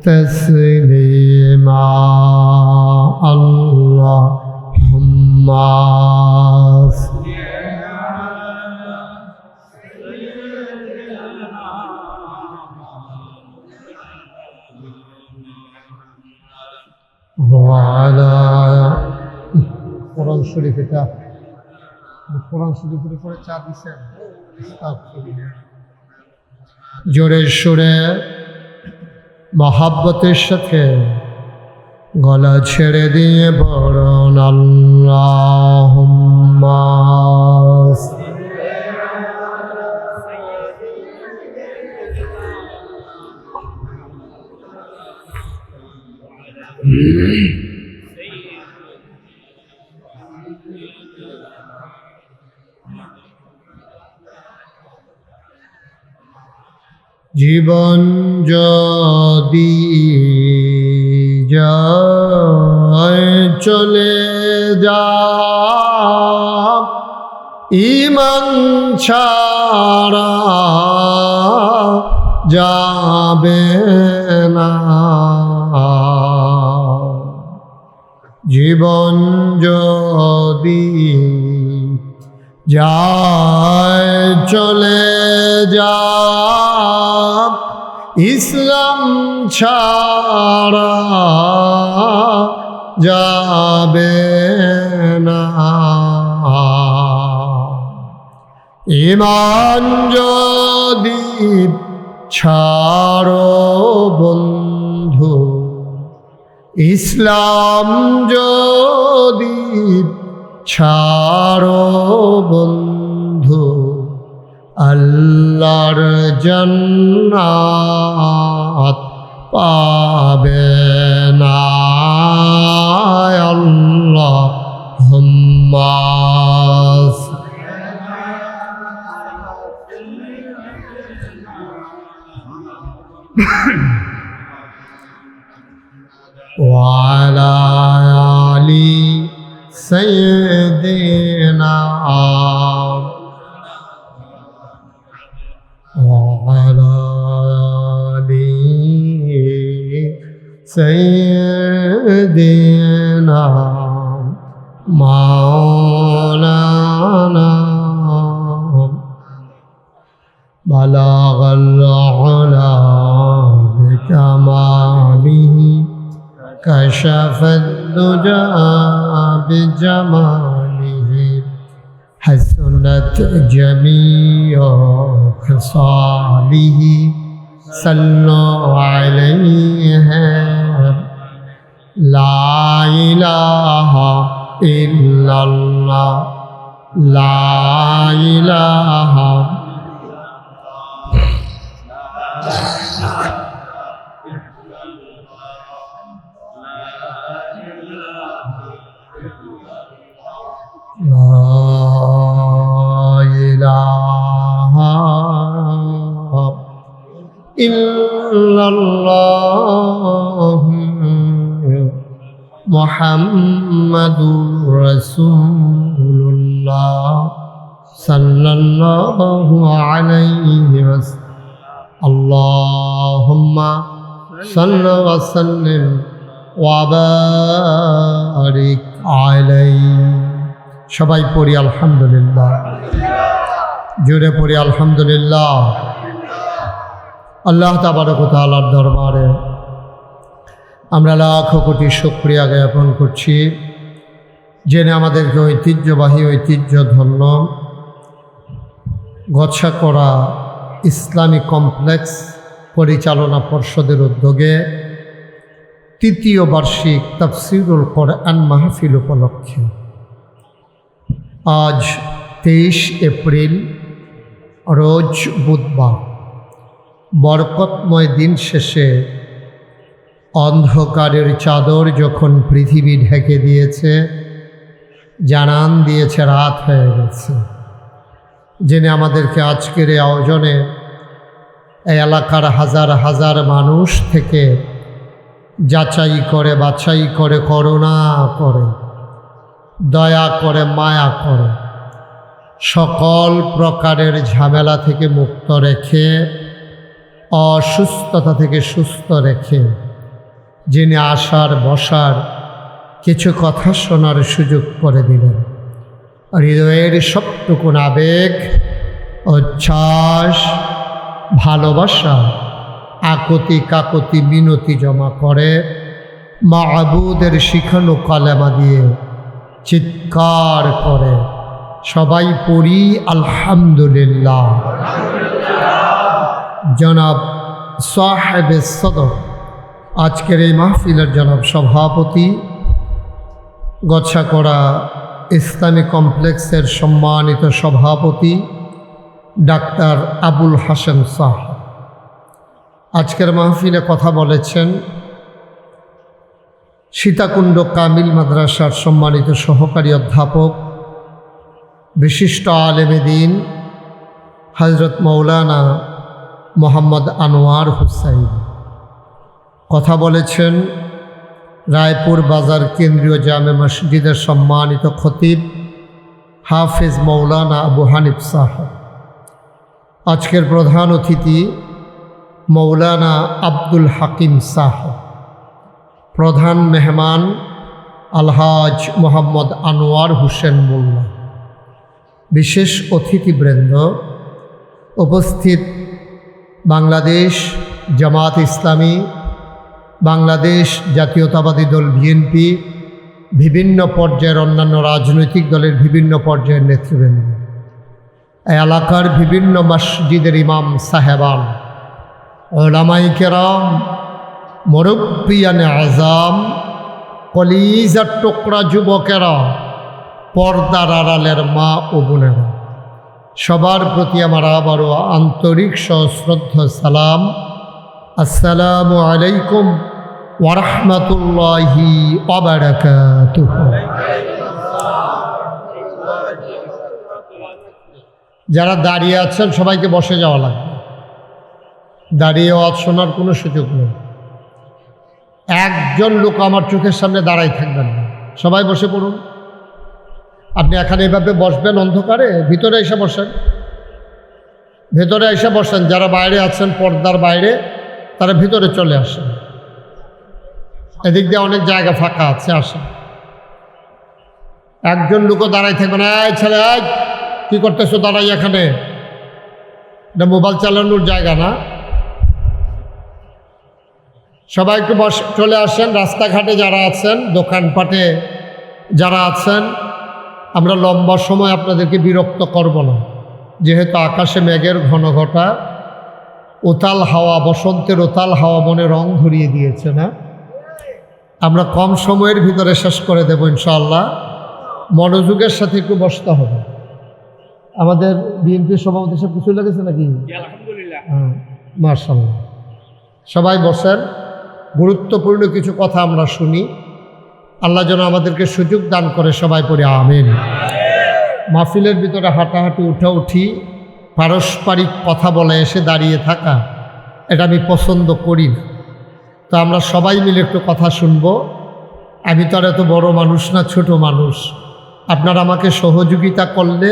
تسليما اللهم وعلى কোরআন শরীফ এটা কোরআন শরীফের উপরে চাপ দিচ্ছেন জোরে সুরে মহাব্বতের সাথে গলা ছেড়ে দিয়ে বলুন আল্লাহুম্মা জীবন যদি যায় চলে যা ঈমান ছাড়া যাবে না জীবন যদি যায় চলে যা ইসলাম ছাড়া যাবে না ঈমান যদি ছাড়ো বন্ধু ইসলাম যদি ছাড়ো বন্ধু আল্লাহর জান্নাত পাবে না আল্লাহুম্মা وعلى آل سيدنا وعلى آل سيدنا مولانا بلغ العلا بكماله كشف الدجى بجماله حسنت جميع خصاله صلوا عليه لا إله إلا الله لا إله ইল্লাল্লাহ মুহাম্মাদুর রাসূলুল্লাহ সাল্লাল্লাহু আলাইহি ওয়াসাল্লাম আল্লাহুম্মা সাল্লি ওয়া সাল্লিম ওয়া বারিক আলাইহি। সবাই পড়ি আলহামদুলিল্লাহ, জোরে পড়ি আলহামদুলিল্লাহ। আল্লাহ তাবারক ওয়া তাআলার দরবারে আমরা লাখ কোটি শুকরিয়া জ্ঞাপন করছি, জেনে আমাদেরকে ঐতিহ্যবাহী ঐতিহ্যধন্য গচ্ছাকড়া ইসলামী কমপ্লেক্স পরিচালনা পর্ষদের উদ্যোগে তৃতীয় বার্ষিক তাফসীরুল কোরআন মাহফিল উপলক্ষে আজ 23 এপ্রিল রোজ বুধবার বরকতময় দিন শেষে অন্ধকারের চাদর যখন পৃথিবী ঢেকে দিয়েছে, জানান দিয়েছে রাত হয়ে গেছে, জেনে আমাদেরকে আজকের এই আয়োজনে এই এলাকার হাজার হাজার মানুষ থেকে যাচাই করে বাছাই করে করুণা করে দয়া করে মায়া করে সকল প্রকারের ঝামেলা থেকে মুক্ত রেখে অসুস্থতা থেকে সুস্থ রেখে যিনি আসার বসার কিছু কথা শোনার সুযোগ করে দিলেন। হৃদয়ের সবটুকুন আবেগ, উচ্ছ্বাস, ভালোবাসা, আকুতি কাকুতি মিনতি জমা করে মাবুদের শিখানো কালেমা দিয়ে চিৎকার করে সবাই পড়ি আলহামদুলিল্লাহ। জনাব সাহেবে সদর, আজকের এই মাহফিলের জনাব সভাপতি, গচ্ছাকড়া ইসলামী কমপ্লেক্সের সম্মানিত সভাপতি ডাক্তার আবুল হাসান সাহেব আজকের মাহফিলে কথা বলেছেন সীতাকুণ্ড কামিল মাদ্রাসার সম্মানিত সহকারী অধ্যাপক বিশিষ্ট আলেমে দ্বীন হযরত মৌলানা মোহাম্মদ আনোয়ার হুসাইন। কথা বলেছেন রায়পুর বাজার কেন্দ্রীয় জামে মসজিদের সম্মানিত খতিব হাফেজ মৌলানা আবু হানিফ সাহেব। আজকের প্রধান অতিথি মৌলানা আব্দুল হাকিম সাহেব। প্রধান মেহমান আলহাজ মোহাম্মদ আনোয়ার হোসেন মোল্লা। বিশেষ অতিথিবৃন্দ, উপস্থিত বাংলাদেশ জামাত ইসলামী, বাংলাদেশ জাতীয়তাবাদী দল বিএনপি, বিভিন্ন পর্যায়ের অন্যান্য রাজনৈতিক দলের বিভিন্ন পর্যায়ের নেতৃবৃন্দ, এলাকার বিভিন্ন মসজিদের ইমাম সাহেবান, উলামায়ে কেরাম, মুরব্বিয়ানে আযাম, কলিজার টুকরা যুবকেরা, পর্দার আড়ালের মা ও বোনেরা, সবার প্রতি আমার আবারও আন্তরিক সশ্রদ্ধ সালাম। আসসালামু আলাইকুম ওয়া রাহমাতুল্লাহি ওয়া বারাকাতুহু। যারা দাঁড়িয়ে আছেন সবাইকে বসে যাওয়া লাগবে, দাঁড়িয়ে ওয়াজ শোনার কোনো সুযোগ নেই। একজন লোক আমার চোখের সামনে দাঁড়াই থাকবেন না, সবাই বসে পড়ুন। আপনি এখানে এভাবে বসবেন অন্ধকারে, ভিতরে এসে বসেন, ভেতরে এসে বসেন। যারা বাইরে আছেন পর্দার বাইরে, তারা ভিতরে চলে আসেন। এদিক দিয়ে অনেক জায়গা ফাঁকা আছে, আসেন। একজন লোকও দাঁড়াই থাকবে না। এই ছেলে, কী করতেছো দাঁড়াই এখানে? এটা মোবাইল চালানোর জায়গা না। সবাই একটু চলে আসেন। রাস্তাঘাটে যারা আছেন, দোকানপাটে যারা আছেন, আমরা লম্বা সময় আপনাদেরকে বিরক্ত করব না, যেহেতু আকাশে মেঘের ঘন ঘটা, উতাল হাওয়া, বসন্তের উতাল হাওয়া মনে রং ধরিয়ে দিয়েছে না। আমরা কম সময়ের ভিতরে শেষ করে দেব ইনশাআল্লাহ। মনোযোগের সাথে একটু বসতে হবে। আমাদের বিএনপি সভাপতি সব কিছু লেগেছে নাকি? হ্যাঁ, মাশাআল্লাহ। সবাই বসেন, গুরুত্বপূর্ণ কিছু কথা আমরা শুনি। আল্লাহ যেন আমাদেরকে সুযোগ দান করে, সবাই পড়ে আমিন। মাহফিলের ভিতরে হাঁটাহাঁটি, উঠাউঠি, পারস্পরিক কথা বলে এসে দাঁড়িয়ে থাকা এটা আমি পছন্দ করি না। তো আমরা সবাই মিলে একটু কথা শুনবো। আমি তো আর এত বড় মানুষ না, ছোট মানুষ। আপনারা আমাকে সহযোগিতা করলে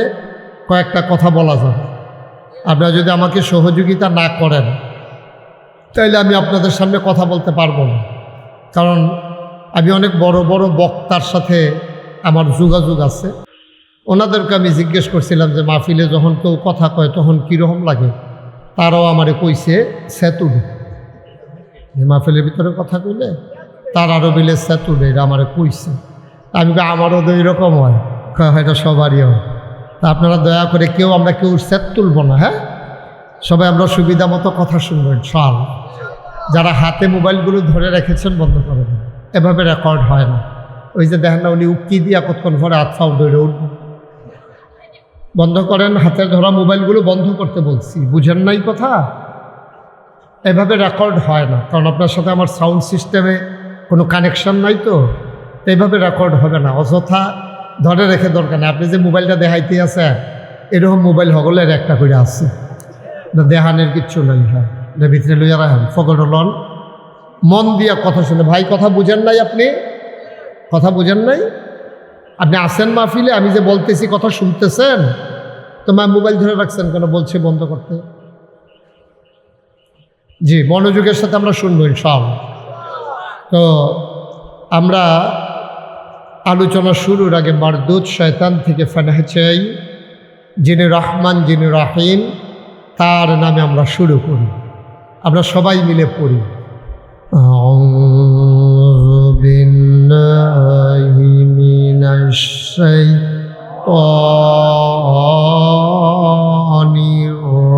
কয়েকটা কথা বলা যাবে। আপনারা যদি আমাকে সহযোগিতা না করেন তাহলে আমি আপনাদের সামনে কথা বলতে পারবো না। কারণ আমি অনেক বড় বড় বক্তার সাথে আমার যোগাযোগ আছে। ওনাদেরকে আমি জিজ্ঞেস করছিলাম যে মাহফিলে যখন কেউ কথা কয় তখন কীরকম লাগে। তারাও আমারে কইছে সেতুডে, মাহফিলের ভিতরে কথা কইলে তার আরও বিলে সেতুডে, এটা আমারে কইছে। আমি আমারও তো এরকম হয়, এটা সবারই হয়। তা আপনারা দয়া করে আমরা কেউ সেট তুলব না, হ্যাঁ? সবাই আমরা সুবিধা মতো কথা শুনবো ইনশাআল্লাহ। যারা হাতে মোবাইলগুলো ধরে রেখেছেন বন্ধ করে দেন, এভাবে রেকর্ড হয় না। ওই যে দেখেন না, উনি উক্কি দিয়া কতক্ষণ পরে হাত ফাউ ধরে উঠবেন। বন্ধ করেন, হাতে ধরা মোবাইলগুলো বন্ধ করতে বলছি, বুঝেন নাই কথা? এভাবে রেকর্ড হয় না, কারণ আপনার সাথে আমার সাউন্ড সিস্টেমে কোনো কানেকশন নাই, তো এইভাবে রেকর্ড হবে না। অযথা ধরে রেখে দরকার নেই। আপনি যে মোবাইলটা দেখাইতে আছে এরকম মোবাইল হগলের একটা করে আছে, দেহানের কিচ্ছু নাই। হ্যাঁ, এটা ভিতরে লইয়া রাখেন, ফকট লন, মন দিয়া কথা শুনে। ভাই কথা বুঝেন নাই? আপনি কথা বুঝেন নাই? আপনি আসেন মাহফিলে, আমি যে বলতেছি কথা শুনতেছেন, তোমার মোবাইল ধরে রাখছেন কেন? বলছে বন্ধ করতে। জি, মনোযোগের সাথে আমরা শুনবো ইনশাআল্লাহ। তো আমরা আলোচনা শুরুর আগে মারদুদ শয়তান থেকে ফানাহ চাই। যিনি রহমান, যিনি রাহিম, তার নামে আমরা শুরু করি। আমরা সবাই মিলে পড়ি। আউযু বিল্লাহি মিনাশ শাইতানির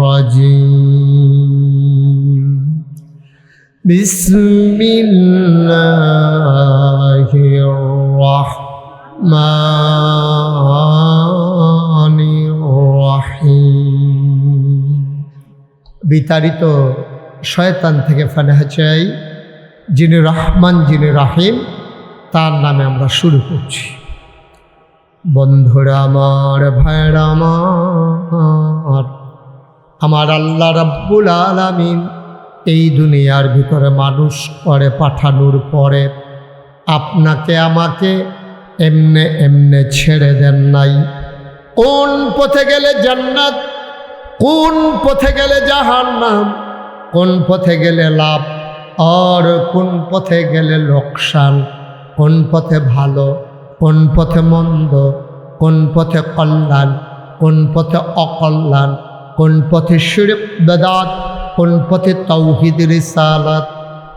রাজিম। বিসমিল্লাহির রাহমানির রাহিম। বিতাড়িত শয়তান থেকে ফানাহ চাই। যিনি রহমান, যিনি রাহিম, তার নামে আমরা শুরু করছি। বন্ধুরা আমার, ভাইরা আমার আল্লাহ রাব্বুল আলামিন এই দুনিয়ার ভিতরে মানুষ করে পাঠানোর পরে আপনাকে আমাকে এমনে এমনে ছেড়ে দেন নাই। কোন পথে গেলে জান্নাত, কোন পথে গেলে জাহান্নাম, কোন পথে গেলে লাভ আর কোন পথে গেলে লোকসান, কোন পথে ভালো, কোন পথে মন্দ, কোন পথে কল্যাণ, কোন পথে অকল্যাণ, কোন পথে শিরক বেদাত, কোন পথে তাওহীদ রিসালাত,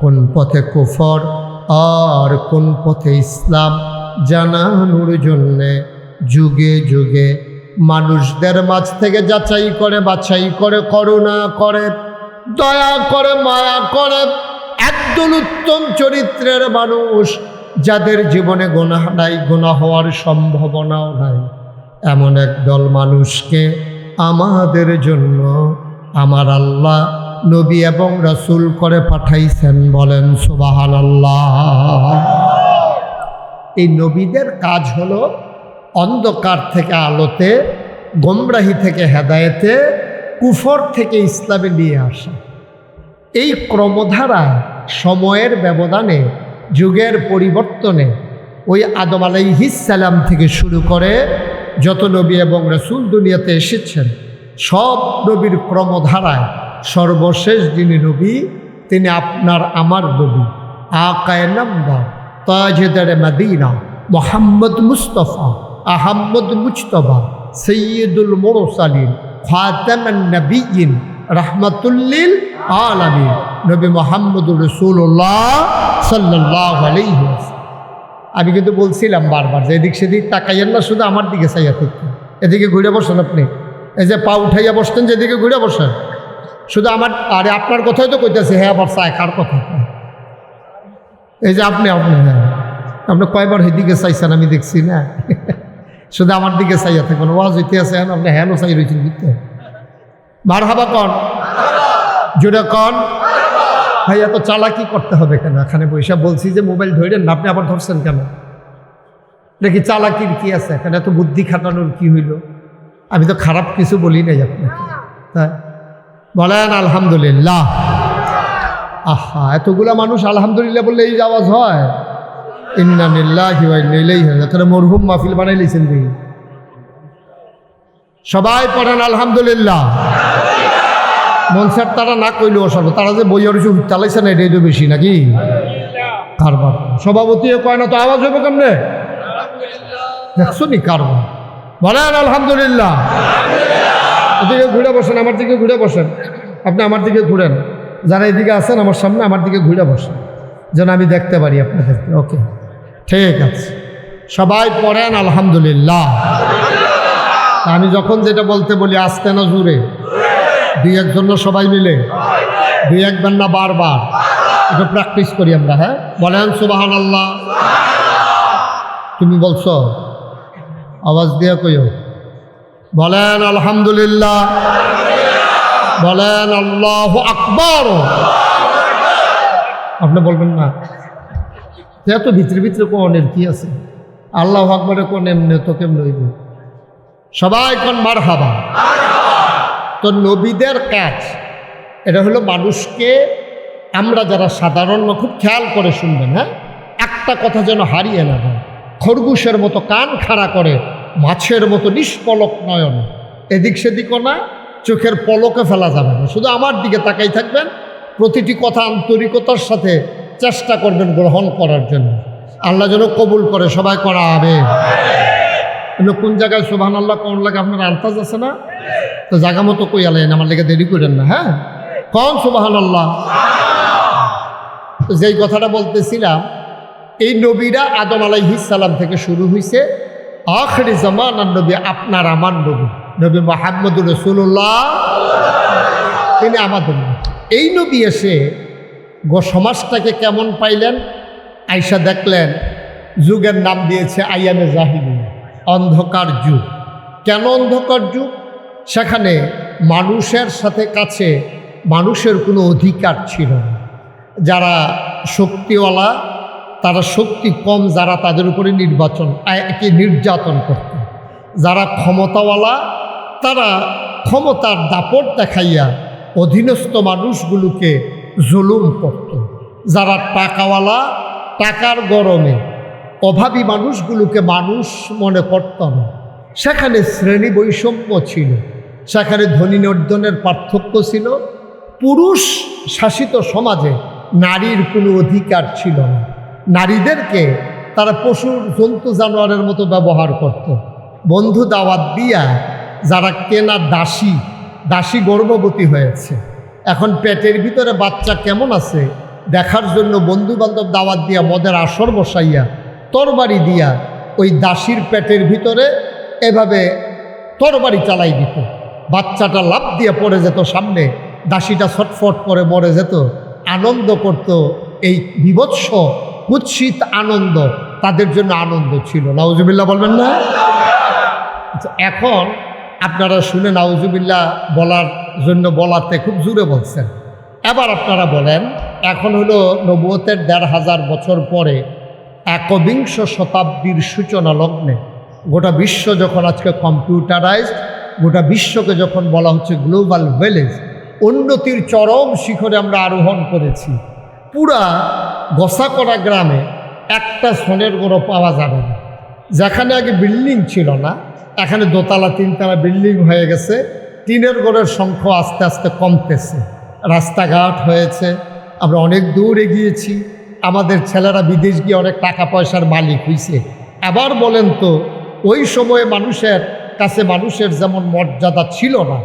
কোন পথে কুফর আর কোন পথে ইসলাম জানানোর জন্যে যুগে যুগে মানুষদের মাঝ থেকে যাচাই করে বাছাই করে করুণা করে দয়া করে মায়া করে একদল উত্তম চরিত্রের মানুষ, যাদের জীবনে গুনাহ নাই, গুনাহ হওয়ার সম্ভাবনাও নাই, এমন একদল মানুষকে আমাদের জন্য আমার আল্লাহ নবী এবং রাসূল করে পাঠাইছেন। বলেন সুবহানাল্লাহ। এই নবীদের কাজ হলো অন্ধকার থেকে আলোতে, গোমরাহি থেকে হেদায়েতে, কুফর থেকে ইসলামে নিয়ে আসা। এই ক্রমধারায় সময়ের ব্যবধানে, যুগের পরিবর্তনে ওই আদম আলাইহিস সালাম থেকে শুরু করে যত নবী এবং রাসূল দুনিয়াতে এসেছেন, সব নবীর ক্রমধারায় সর্বশেষ যিনি নবী তিনি আপনার আমার নবী, আকায়ে নামদার, তাজদারে মদিনা, মুহাম্মদ মুস্তাফা, আহমদ মুজতবা, সৈয়দুল মুরসালিন, খাতামান নবিয়্যিন, রাহমাতুল্লিল আলামিন, নবী মুহাম্মদুর রাসূলুল্লাহ সাল্লাল্লাহু আলাইহি ওয়াসাল্লাম। আমি কিন্তু বলছিলাম বারবার যে এদিক সেদিক তাকাইয়েন না, শুধু আমার দিকে চাইয়া থাকতেন। এদিকে ঘুরে বসেন আপনি, এই যে পা উঠাইয়া বসতেন, যেদিকে ঘুরে বসেন, শুধু আমার, আরে আপনার কথাই তো কইতেছে। হ্যাঁ, আবার চায় কার কথা? এই যে আপনি হ্যাঁ, আপনি কয়বার সেদিকে চাইছেন আমি দেখছি না। শুধু আমার দিকে চাইয়া থাকবেন। ওয়াজ হইতে আছে, আপনি হ্যালো চাই রয়েছেন দিতে। মারহাবা কন, জোরে কন। ভাই এত চালাকি করতে হবে কেন? এখানে বৈশা বলছি যে মোবাইল ধরেন না, আপনি আবার ধরছেন কেন? দেখি চালাকির কি আছে এখানে? এত বুদ্ধি খাটানোর কি হইল? আমি তো খারাপ কিছু বলি নাই আপনাকে। তাই বলেন আলহামদুলিল্লাহ। আহা, এতগুলা মানুষ আলহামদুলিল্লাহ বললে এই আওয়াজ হয়? ইন্না লিল্লাহি ওয়া ইন্না ইলাইহি রাজিউন। তাহলে মরহুম মাহফিল বানাই লিছেন দিই। সবাই পড়েন আলহামদুলিল্লাহ। মনসার তারা না কইলেও সর্ব, তারা যে বইয়ের কিছু চালাইছে না, এটাই তো বেশি নাকি কারবার। সভাপতিও কয় না তো আওয়াজ হবে কেমনে? দেখছো নি কারবার। বলেন আলহামদুলিল্লাহ। এদিকে ঘুরে বসেন, আমার দিকে ঘুরে বসেন। আপনি আমার দিকে ঘুরেন, যারা এদিকে আছেন আমার সামনে, আমার দিকে ঘুরে বসেন যেন আমি দেখতে পারি আপনাদেরকে। ওকে, ঠিক আছে। সবাই পড়েন আলহামদুলিল্লাহ। আমি যখন যেটা বলতে বলি আস্তে না জোরে, দুই একজন সবাই মিলে, দুই একবার না বারবার, এটা প্র্যাকটিস করি আমরা। হ্যাঁ, বলেন সুবহানাল্লাহ। তুমি বলছো, আওয়াজ দিয়ে কইও। বলেন আলহামদুলিল্লাহ। বলেন আল্লাহু আকবার। আপনি বলবেন না এত ভিতরে ভিতরে কোনের কি আছে? আল্লাহু আকবারে কোন এমনি তো কেমন হইব? সবাই কোন মারহাবা। তো নবীদের কাজ এটা হলো মানুষকে, আমরা যারা সাধারণ খুব খেয়াল করে শুনবেন। হ্যাঁ, একটা কথা যেন হারিয়ে না যায়। খরগোশের মতো কান খাড়া করে, মাছের মতো নিষ্পলক নয়ন, এদিক সেদিকও না, চোখের পলকে ফেলা যাবে না। শুধু আমার দিকে তাকাই থাকবেন, প্রতিটি কথা আন্তরিকতার সাথে চেষ্টা করবেন গ্রহণ করার জন্য। আল্লাহ যেন কবুল করে। সবাই করা হবে। কোন জায়গায় সুবহানাল্লাহ কোন লাগে আপনার আন্তাজ আছে না? তো জায়গা মতো কই আলেন, আমার লেগে দেরি করেন না। হ্যাঁ, কোন সুবহানাল্লাহ। তো যেই কথাটা বলতেছিলাম, এই নবীরা আদম আলাইহিস সালাম থেকে শুরু হয়েছে। আখিরি জামানার নবী আপনার আমার নবী, নবী মুহাম্মদুর রাসূলুল্লাহ, তিনি আমাদের নবী। এই নবী এসে সমাজটাকে কেমন পাইলেন? আইসা দেখলেন যুগের নাম দিয়েছে আইয়ামে জাহিলিয়া, অন্ধকার যুগ। কেন অন্ধকার যুগ? সেখানে মানুষের সাথে কাছে মানুষের কোনো অধিকার ছিল না। যারা শক্তিওয়ালা, তারা শক্তি কম যারা, তাদের উপরে নির্যাতন করত। যারা ক্ষমতাওয়ালা, তারা ক্ষমতার দাপট দেখাইয়া অধীনস্থ মানুষগুলোকে জুলুম করত। যারা টাকাওয়ালা, টাকার গরমে অভাবী মানুষগুলোকে মানুষ মনে করত না। সেখানে শ্রেণী বৈষম্য ছিল, সেখানে ধনী নির্ধনের পার্থক্য ছিল। পুরুষ শাসিত সমাজে নারীর কোনো অধিকার ছিল না। নারীদেরকে তারা পশুর জন্তু জানোয়ারের মতো ব্যবহার করত। বন্ধু দাওয়াত দিয়া যারা কেনা দাসী, দাসী গর্ভবতী হয়েছে, এখন পেটের ভিতরে বাচ্চা কেমন আছে দেখার জন্য বন্ধু বান্ধব দাওয়াত দিয়া মদের আসর বসাইয়া তরবারি দিয়া ওই দাসীর পেটের ভিতরে এভাবে তরবারি চালাই দিত। বাচ্চাটা লাফ দিয়ে পড়ে যেত সামনে, দাসীটা ছটফট করে মরে যেত। আনন্দ করত। এই বিভৎস কুৎসিত আনন্দ তাদের জন্য আনন্দ ছিল। নাউজুবিল্লাহ বলবেন না? এখন আপনারা শুনে নাউজুবিল্লাহ বলার জন্য বলাতে খুব জোরে বলছেন। এবার আপনারা বলেন, এখন হলো নবুয়তের ১৫০০ বছর পরে, একবিংশ শতাব্দীর সূচনা লগ্নে গোটা বিশ্ব যখন আজকে কম্পিউটারাইজড, গোটা বিশ্বকে যখন বলা হচ্ছে গ্লোবাল ভিলেজ, উন্নতির চরম শিখরে আমরা আরোহণ করেছি। পুরা গোসাকড়া গ্রামে একটা সোনের গড়ো পাওয়া যাবে না। যেখানে আগে বিল্ডিং ছিল না, এখানে দোতলা তিনতলা বিল্ডিং হয়ে গেছে। টিনের গড়ের সংখ্যা আস্তে আস্তে কমতেছে। রাস্তাঘাট হয়েছে, আমরা অনেক দূর এগিয়েছি। আমাদের ছেলেরা বিদেশ গিয়ে অনেক টাকা পয়সার মালিক হয়েছে। আবার বলেন তো, ওই সময়ে মানুষের কাছে মানুষের যেমন মর্যাদা ছিল না,